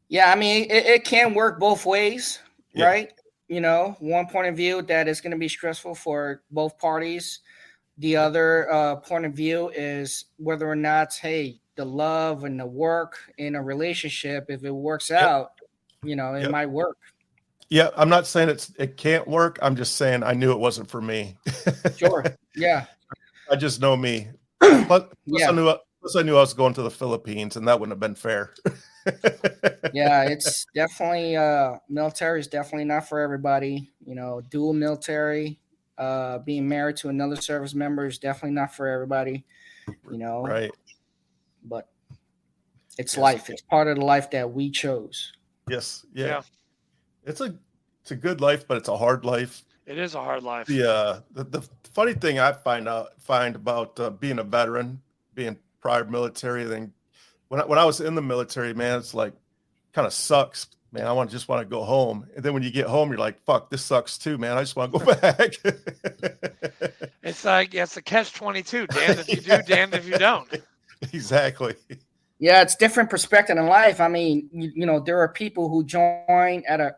Yeah, I mean, it can work both ways, right? One point of view that is going to be stressful for both parties. The other point of view is whether or not, hey, the love and the work in a relationship, if it works out, it might work. Yeah, I'm not saying it can't work. I'm just saying I knew it wasn't for me. Sure. Yeah. I just know me. Plus I knew I was going to the Philippines, and that wouldn't have been fair. Yeah, it's definitely military is definitely not for everybody. Dual military, being married to another service member is definitely not for everybody. Right. But it's life. It's part of the life that we chose. Yes. Yeah. It's a good life, but it's a hard life. It is a hard life. The funny thing I find about being a veteran, being prior military, then when I was in the military, man, it's like kind of sucks, man. I just want to go home. And then when you get home, you're like, fuck, this sucks too, man. I just want to go back. It's like, it's a catch-22. Damned if you do, damned if you don't. Exactly. Yeah, it's different perspective in life. I mean, there are people who join at a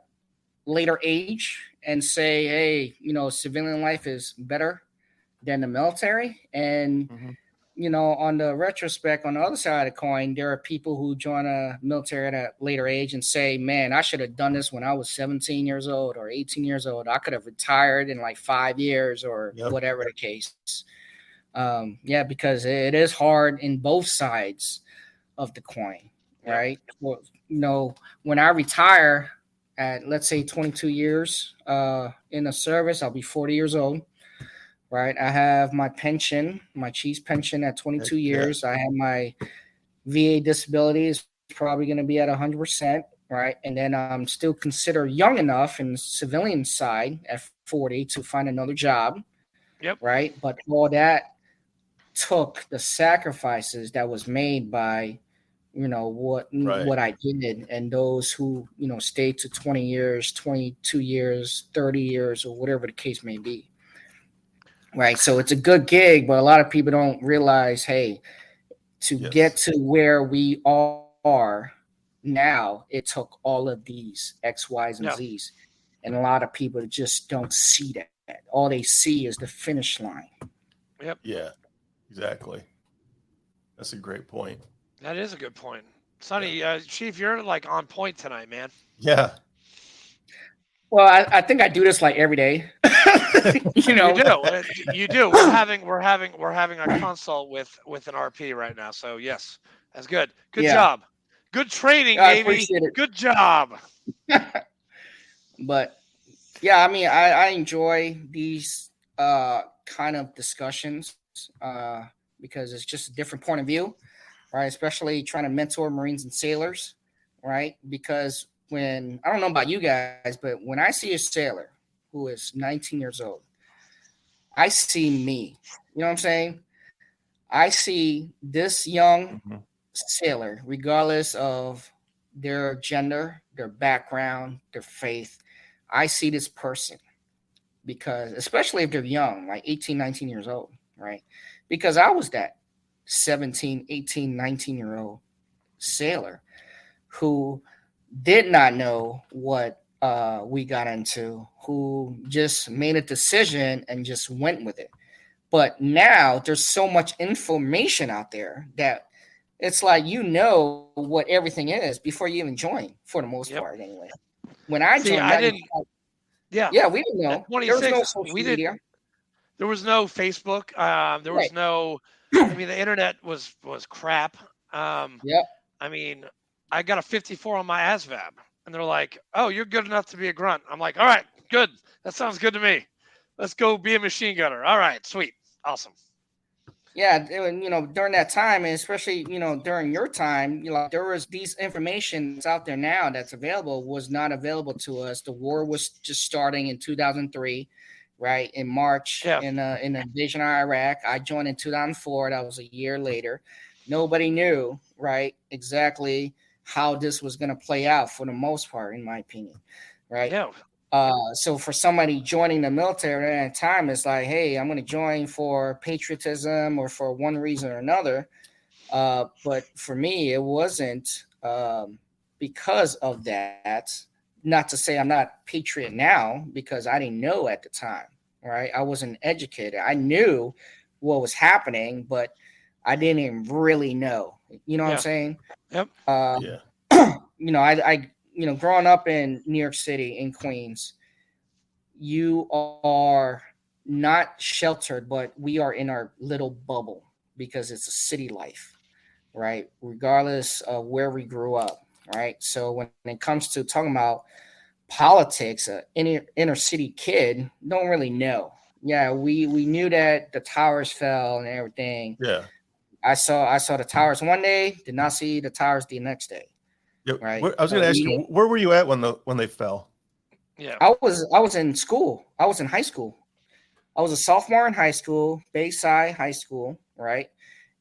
later age and say, hey, civilian life is better than the military. And, on the retrospect, on the other side of the coin, there are people who join a military at a later age and say, man, I should have done this when I was 17 years old or 18 years old. I could have retired in like 5 years or whatever the case. Because it is hard in both sides of the coin, right? Well, when I retire at, let's say, 22 years in the service, I'll be 40 years old. Right. I have my pension, my Chiefs pension at 22 years. I have my VA disability is probably going to be at 100%. Right. And then I'm still considered young enough in the civilian side at 40 to find another job. Yep. Right. But all that took the sacrifices that was made by, what I did, and those who, stayed to 20 years, 22 years, 30 years, or whatever the case may be. Right. So it's a good gig, but a lot of people don't realize, hey, to get to where we all are now, it took all of these X, Y's, and Z's. And a lot of people just don't see that. all they see is the finish line. Yep. Yeah, exactly. That's a great point. That is a good point. Sonny, Chief, you're like on point tonight, man. Yeah. Well, I think I do this like every day. You know, You do. You do. We're having a consult with an RP right now. So yes, that's good. Good Yeah. job. Good training, I baby. appreciate it. Good job. But yeah, I mean, I enjoy these kind of discussions because it's just a different point of view, right? Especially trying to mentor Marines and sailors, right? Because when I don't know about you guys, but when I see a sailor who is 19 years old, I see me. You know what I'm saying? I see this young sailor, regardless of their gender, their background, their faith. I see this person because, especially if they're young, like 18, 19 years old, right? Because I was that 17, 18, 19-year-old sailor who did not know what we got into, who just made a decision and just went with it. But now there's so much information out there that it's like you know what everything is before you even join, for the most part, anyway. When I See, joined, I didn't. Yeah, we didn't know. At There was 26, no social media. There was no Facebook. There was Right. no. I mean, the internet was crap. Yep. I mean, I got a 54 on my ASVAB, and they're like, "Oh, you're good enough to be a grunt." I'm like, "All right, good. That sounds good to me. Let's go be a machine gunner." All right, sweet, awesome. Yeah, you know, during that time, and especially, you know, during your time, you know, there was these information that's out there now that's available was not available to us. The war was just starting in 2003, right? In March, in the invasion of Iraq. I joined in 2004. That was a year later. Nobody knew, right, exactly how this was going to play out for the most part, in my opinion, right? Yeah. So for somebody joining the military at that time, it's like, hey, I'm going to join for patriotism or for one reason or another. But for me, it wasn't because of that. Not to say I'm not patriot now, because I didn't know at the time, right? I wasn't educated. I knew what was happening, but I didn't really know. You know what I'm saying? Yep. You know, I you know, growing up in New York City, in Queens, you are not sheltered, but we are in our little bubble because it's a city life, right? Regardless of where we grew up, right? So when it comes to talking about politics, an inner city kid don't really know. Yeah, we knew that the towers fell and everything. Yeah. I saw the towers one day, did not see the towers the next day. Yeah, right. I was going to ask you, where were you at when they fell? Yeah, I was in school. I was in high school. I was a sophomore in high school, Bayside High School, right?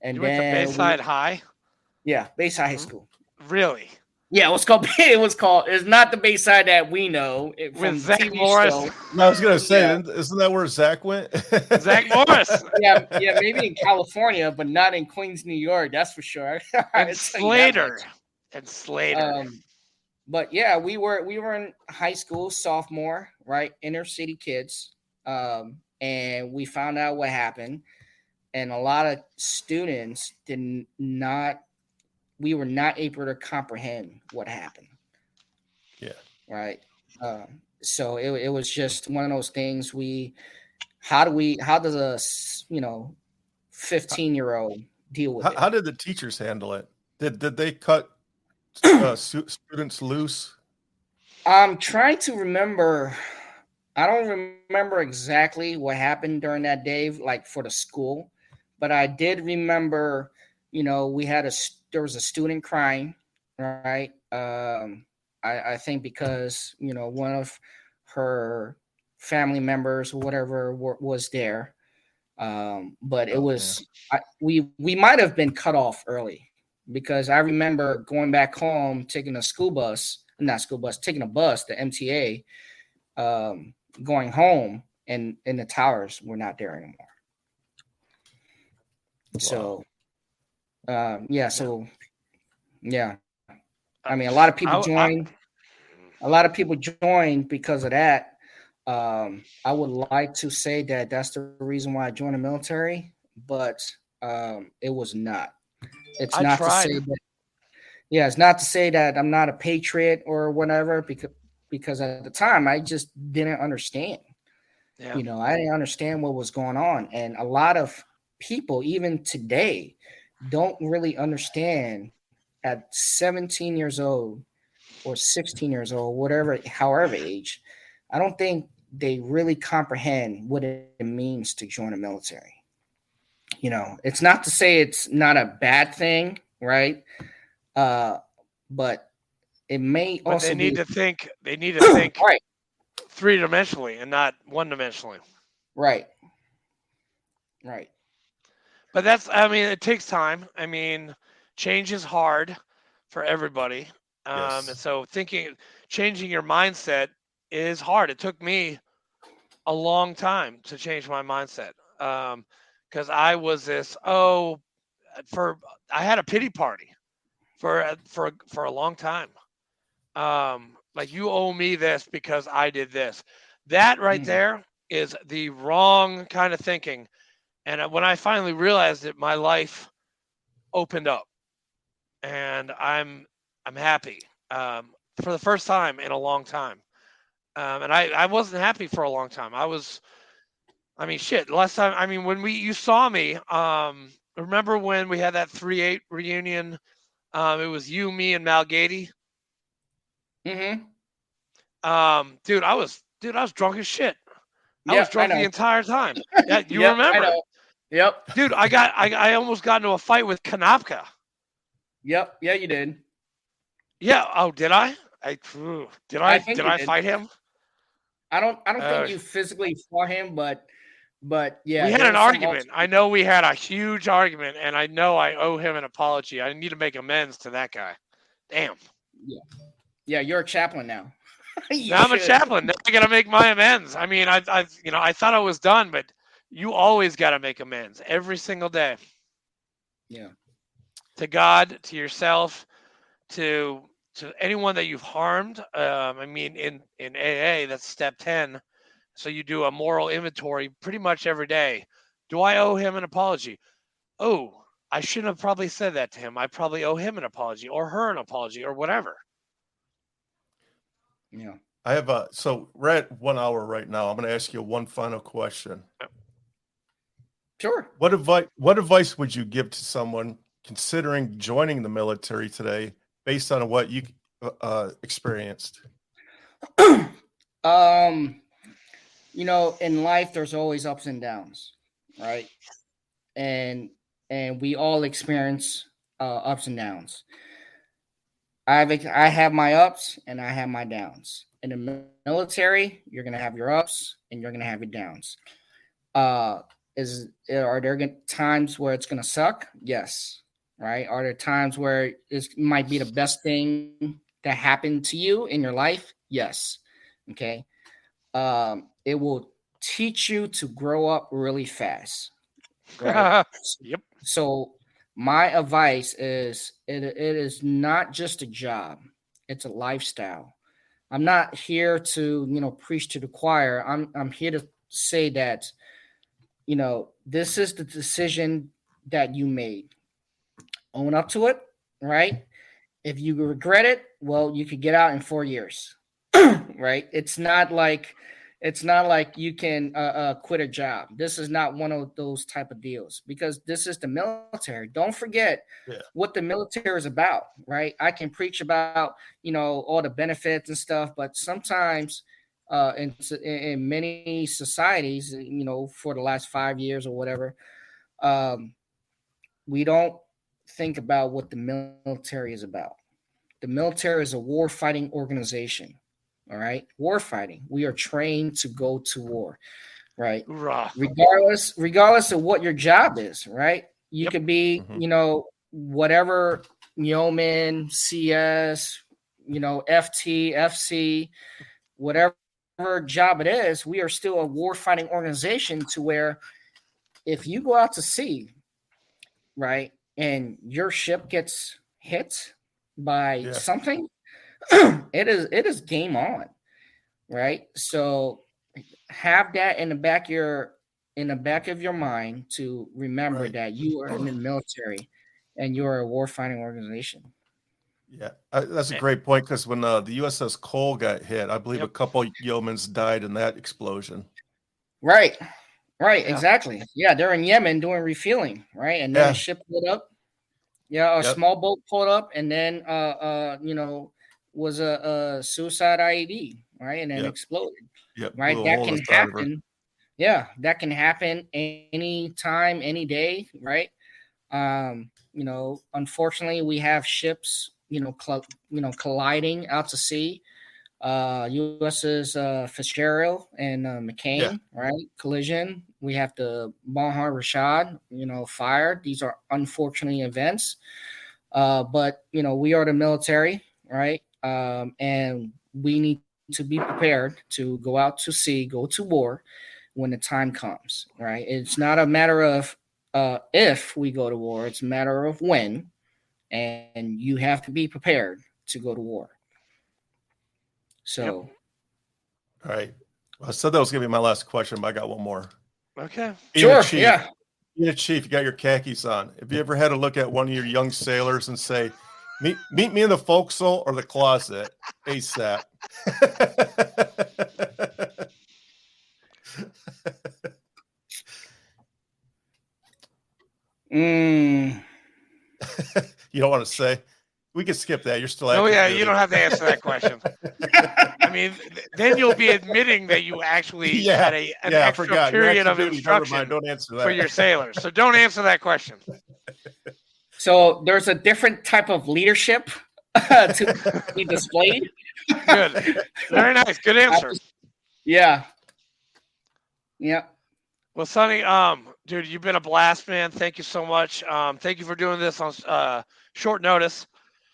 And you went to Bayside High. Yeah, Bayside High School. Really? Yeah, it was called. It's not the Bayside that we know with Zach Morris. No, I was going to say, isn't that where Zach went? Zach Morris. yeah, maybe in California, but not in Queens, New York. That's for sure. And Slater. But yeah, we were in high school, sophomore, right? Inner city kids, and we found out what happened, and a lot of students we were not able to comprehend what happened. Yeah. Right. So it was just one of those things. How does a 15-year-old deal with it? How did the teachers handle it? Did they cut students loose? I'm trying to remember. I don't remember exactly what happened during that day, like for the school, but I did remember, there was a student crying, right? I think because, one of her family members or whatever was there. But it was, we might have been cut off early, because I remember going back home, taking a taking a bus, the MTA, going home, and the towers were not there anymore. Wow. I mean, a lot of people joined. A lot of people joined because of that. I would like to say that that's the reason why I joined the military, but it was not. It's I not to say tried. that. Yeah, it's not to say that I'm not a patriot or whatever, because at the time I just didn't understand. Yeah. I didn't understand what was going on, and a lot of people, even today, don't really understand at 17 years old or 16 years old, whatever, however age. I don't think they really comprehend what it means to join the military. It's not to say it's not a bad thing, right? But it may But they also need be to think. They need to think right, three-dimensionally and not one-dimensionally. right, right. But that's. I mean, it takes time. I mean, change is hard for everybody. And Yes. so changing your mindset is hard. It took me a long time to change my mindset. Because I was for I had a pity party for a long time. Like you owe me this because I did this. That right Mm, there is the wrong kind of thinking. And when I finally realized it, my life opened up, and I'm happy for the first time in a long time. And I wasn't happy for a long time. I mean, shit. Last time, I mean, when you saw me, remember when we had that 3/8 reunion? It was you, me, and Mal Gady. mm-hmm. Dude, I was drunk as shit. I was Yep, I drunk the know. entire time. Yeah, you Yep, I remember, know. Yep, dude? I almost got into a fight with Kanapka. yep, yeah, you did. Yeah. Oh, did I? Did I I think did you I did. fight him? I don't think Uh, you physically fought him, but yeah, we had there an was some argument. I altercation. know we had a huge argument, and I know I owe him an apology. I need to make amends to that guy. Damn. Yeah, yeah, you're a chaplain now. You Now I'm a should. chaplain. Now I gotta make my amends. I mean, I thought I was done, but you always gotta make amends every single day Yeah. to God, to yourself, to anyone that you've harmed. I mean, in AA, that's step 10. So you do a moral inventory pretty much every day. Do I owe him an apology? Oh, I shouldn't have probably said that to him. I probably owe him an apology or her an apology or whatever. Yeah. I have so we're at 1 hour right now. I'm going to ask you one final question. Sure. What advice would you give to someone considering joining the military today based on what you experienced? um, in life there's always ups and downs, right? And we all experience ups and downs. I have my ups and I have my downs. In the military, you're gonna have your ups and you're gonna have your downs. Uh, are there times where it's gonna suck? Yes. Right. Are there times where it might be the best thing that happened to you in your life? Yes. Okay. It will teach you to grow up really fast. Right. Yep. So my advice is it is not just a job, it's a lifestyle. I'm not here to, preach to the choir. I'm here to say that, this is the decision that you made. Own up to it, right? If you regret it, well, you could get out in 4 years. Right? It's not like you can quit a job. This is not one of those type of deals because this is the military. Don't forget Yeah. what the military is about, right? I can preach about all the benefits and stuff, but sometimes in many societies, for the last 5 years or whatever, um, we don't think about what the military is about. The military is a war fighting organization. All right. War fighting. We are trained to go to war, right? Hoorah. Regardless of what your job is, right? You Yep. could be, whatever yeoman, CS, FT, FC, whatever job it is, we are still a war fighting organization to where if you go out to sea, right, and your ship gets hit by Yeah. something, it is game on, right? So have that in the back of your mind to remember Right. that you are in the military and you're a warfighting organization. Yeah, that's a great point because when the USS Cole got hit, I believe a Yep. couple yeomen's died in that explosion. Right, Yeah. exactly. Yeah, they're in Yemen doing refueling, right? And then Yeah. a ship pulled up. Yeah, a Yep. small boat pulled up, and then was a suicide IED, right? And then Yep. exploded. Yep, Right, blew a that hole in can the side of her. happen. Yeah, that can happen any time, any day, right? Unfortunately, we have ships, colliding out to sea. US's Fitzgerald and McCain, right? Collision. We have the Bonhar Rashad, fired. These are unfortunate events. But we are the military, right? And we need to be prepared to go out to sea, go to war when the time comes, right? It's not a matter of if we go to war, it's a matter of when, and you have to be prepared to go to war. So, All right. Well, I said that was going to be my last question, but I got one more. Okay. Being a sure, chief, yeah. Being a chief, you got your khakis on. Have you ever had to look at one of your young sailors and say, meet me in the forecastle or the closet ASAP? You don't want to say? We can skip that. You're still Oh active yeah, duty. you don't have to answer that question. I mean, then you'll be admitting that you actually had an extra period of instruction Don't answer that. for your sailors. So don't answer that question. So there's a different type of leadership to be displayed. Good. Very nice. Good answer. Yeah. Yeah. Well, Sunny, dude, you've been a blast, man. Thank you so much. Thank you for doing this on short notice.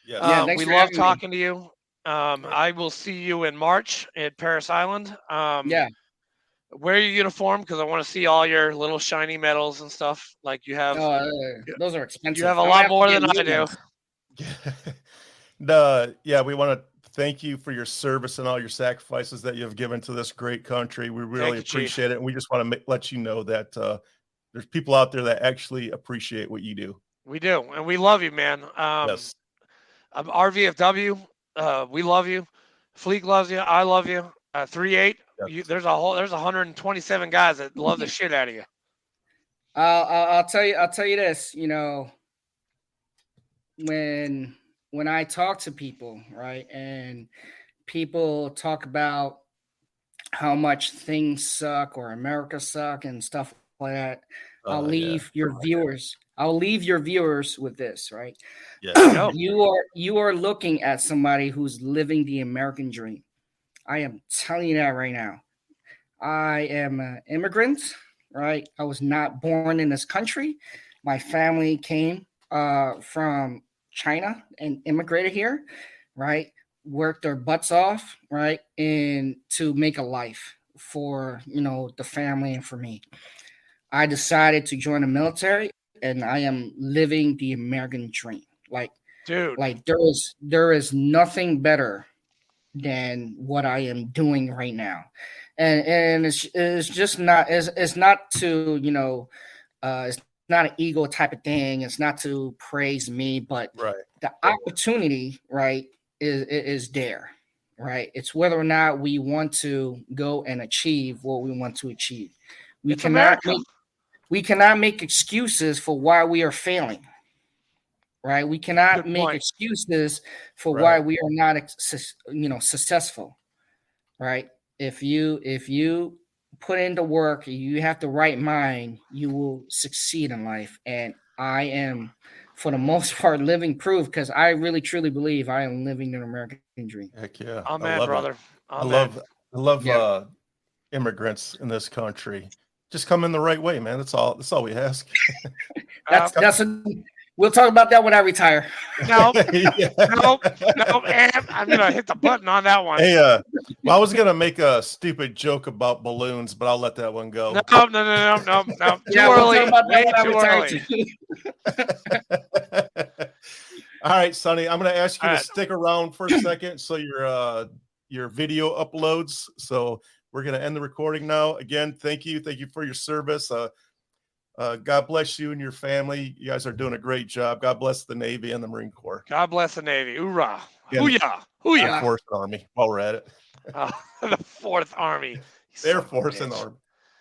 Yes. Yeah, thanks we for love having me. talking to you. I will see you in March at Paris Island. Yeah. Wear your uniform because I want to see all your little shiny medals and stuff. Like you have, Those are expensive. you have a I'm gonna lot have to more get than I new do. ones. We want to thank you for your service and all your sacrifices that you have given to this great country. We really appreciate it. And we just want to let you know that there's people out there that actually appreciate what you do. We do. And we love you, man. Yes. RVFW, we love you. Fleet loves you. I love you. 3-8. Yes. There's 127 guys that love the shit out of you. I'll tell you this, when I talk to people, right, and people talk about how much things suck or America suck and stuff like that, I'll leave your viewers with this, right? Yeah. You are looking at somebody who's living the American dream. I am telling you that right now. I am an immigrant, right? I was not born in this country. My family came from China and immigrated here, right? Worked their butts off, right? And to make a life for, the family and for me. I decided to join the military and I am living the American dream. Dude, there is nothing better than what I am doing right now. And it's just not it's not to it's not an ego type of thing. It's not to praise me, but the opportunity, right, is there, right? It's whether or not we want to go and achieve what we want to achieve. We cannot make excuses for why we are failing, right? We cannot make excuses for why we are not, successful, right? If you put into work, you have the right mind, you will succeed in life. And I am, for the most part, living proof because I really truly believe I am living an American dream. Heck yeah. Amen, brother. I love immigrants in this country. Just come in the right way, man. That's all we ask. We'll talk about that when I retire. Nope. And I'm gonna hit the button on that one. Hey, I was gonna make a stupid joke about balloons, but I'll let that one go. No. Too early. Way too early. All right, Sonny. I'm gonna ask you to stick around for a second so your video uploads. So we're going to end the recording now. Again, thank you for your service. God bless you and your family. You guys are doing a great job. God bless the Navy and the Marine Corps. God bless the Navy. Hoorah. And Hoo-yah. Air Hoo-yah. Force and Army while we're at it. The Fourth Army. Air Force and the Army.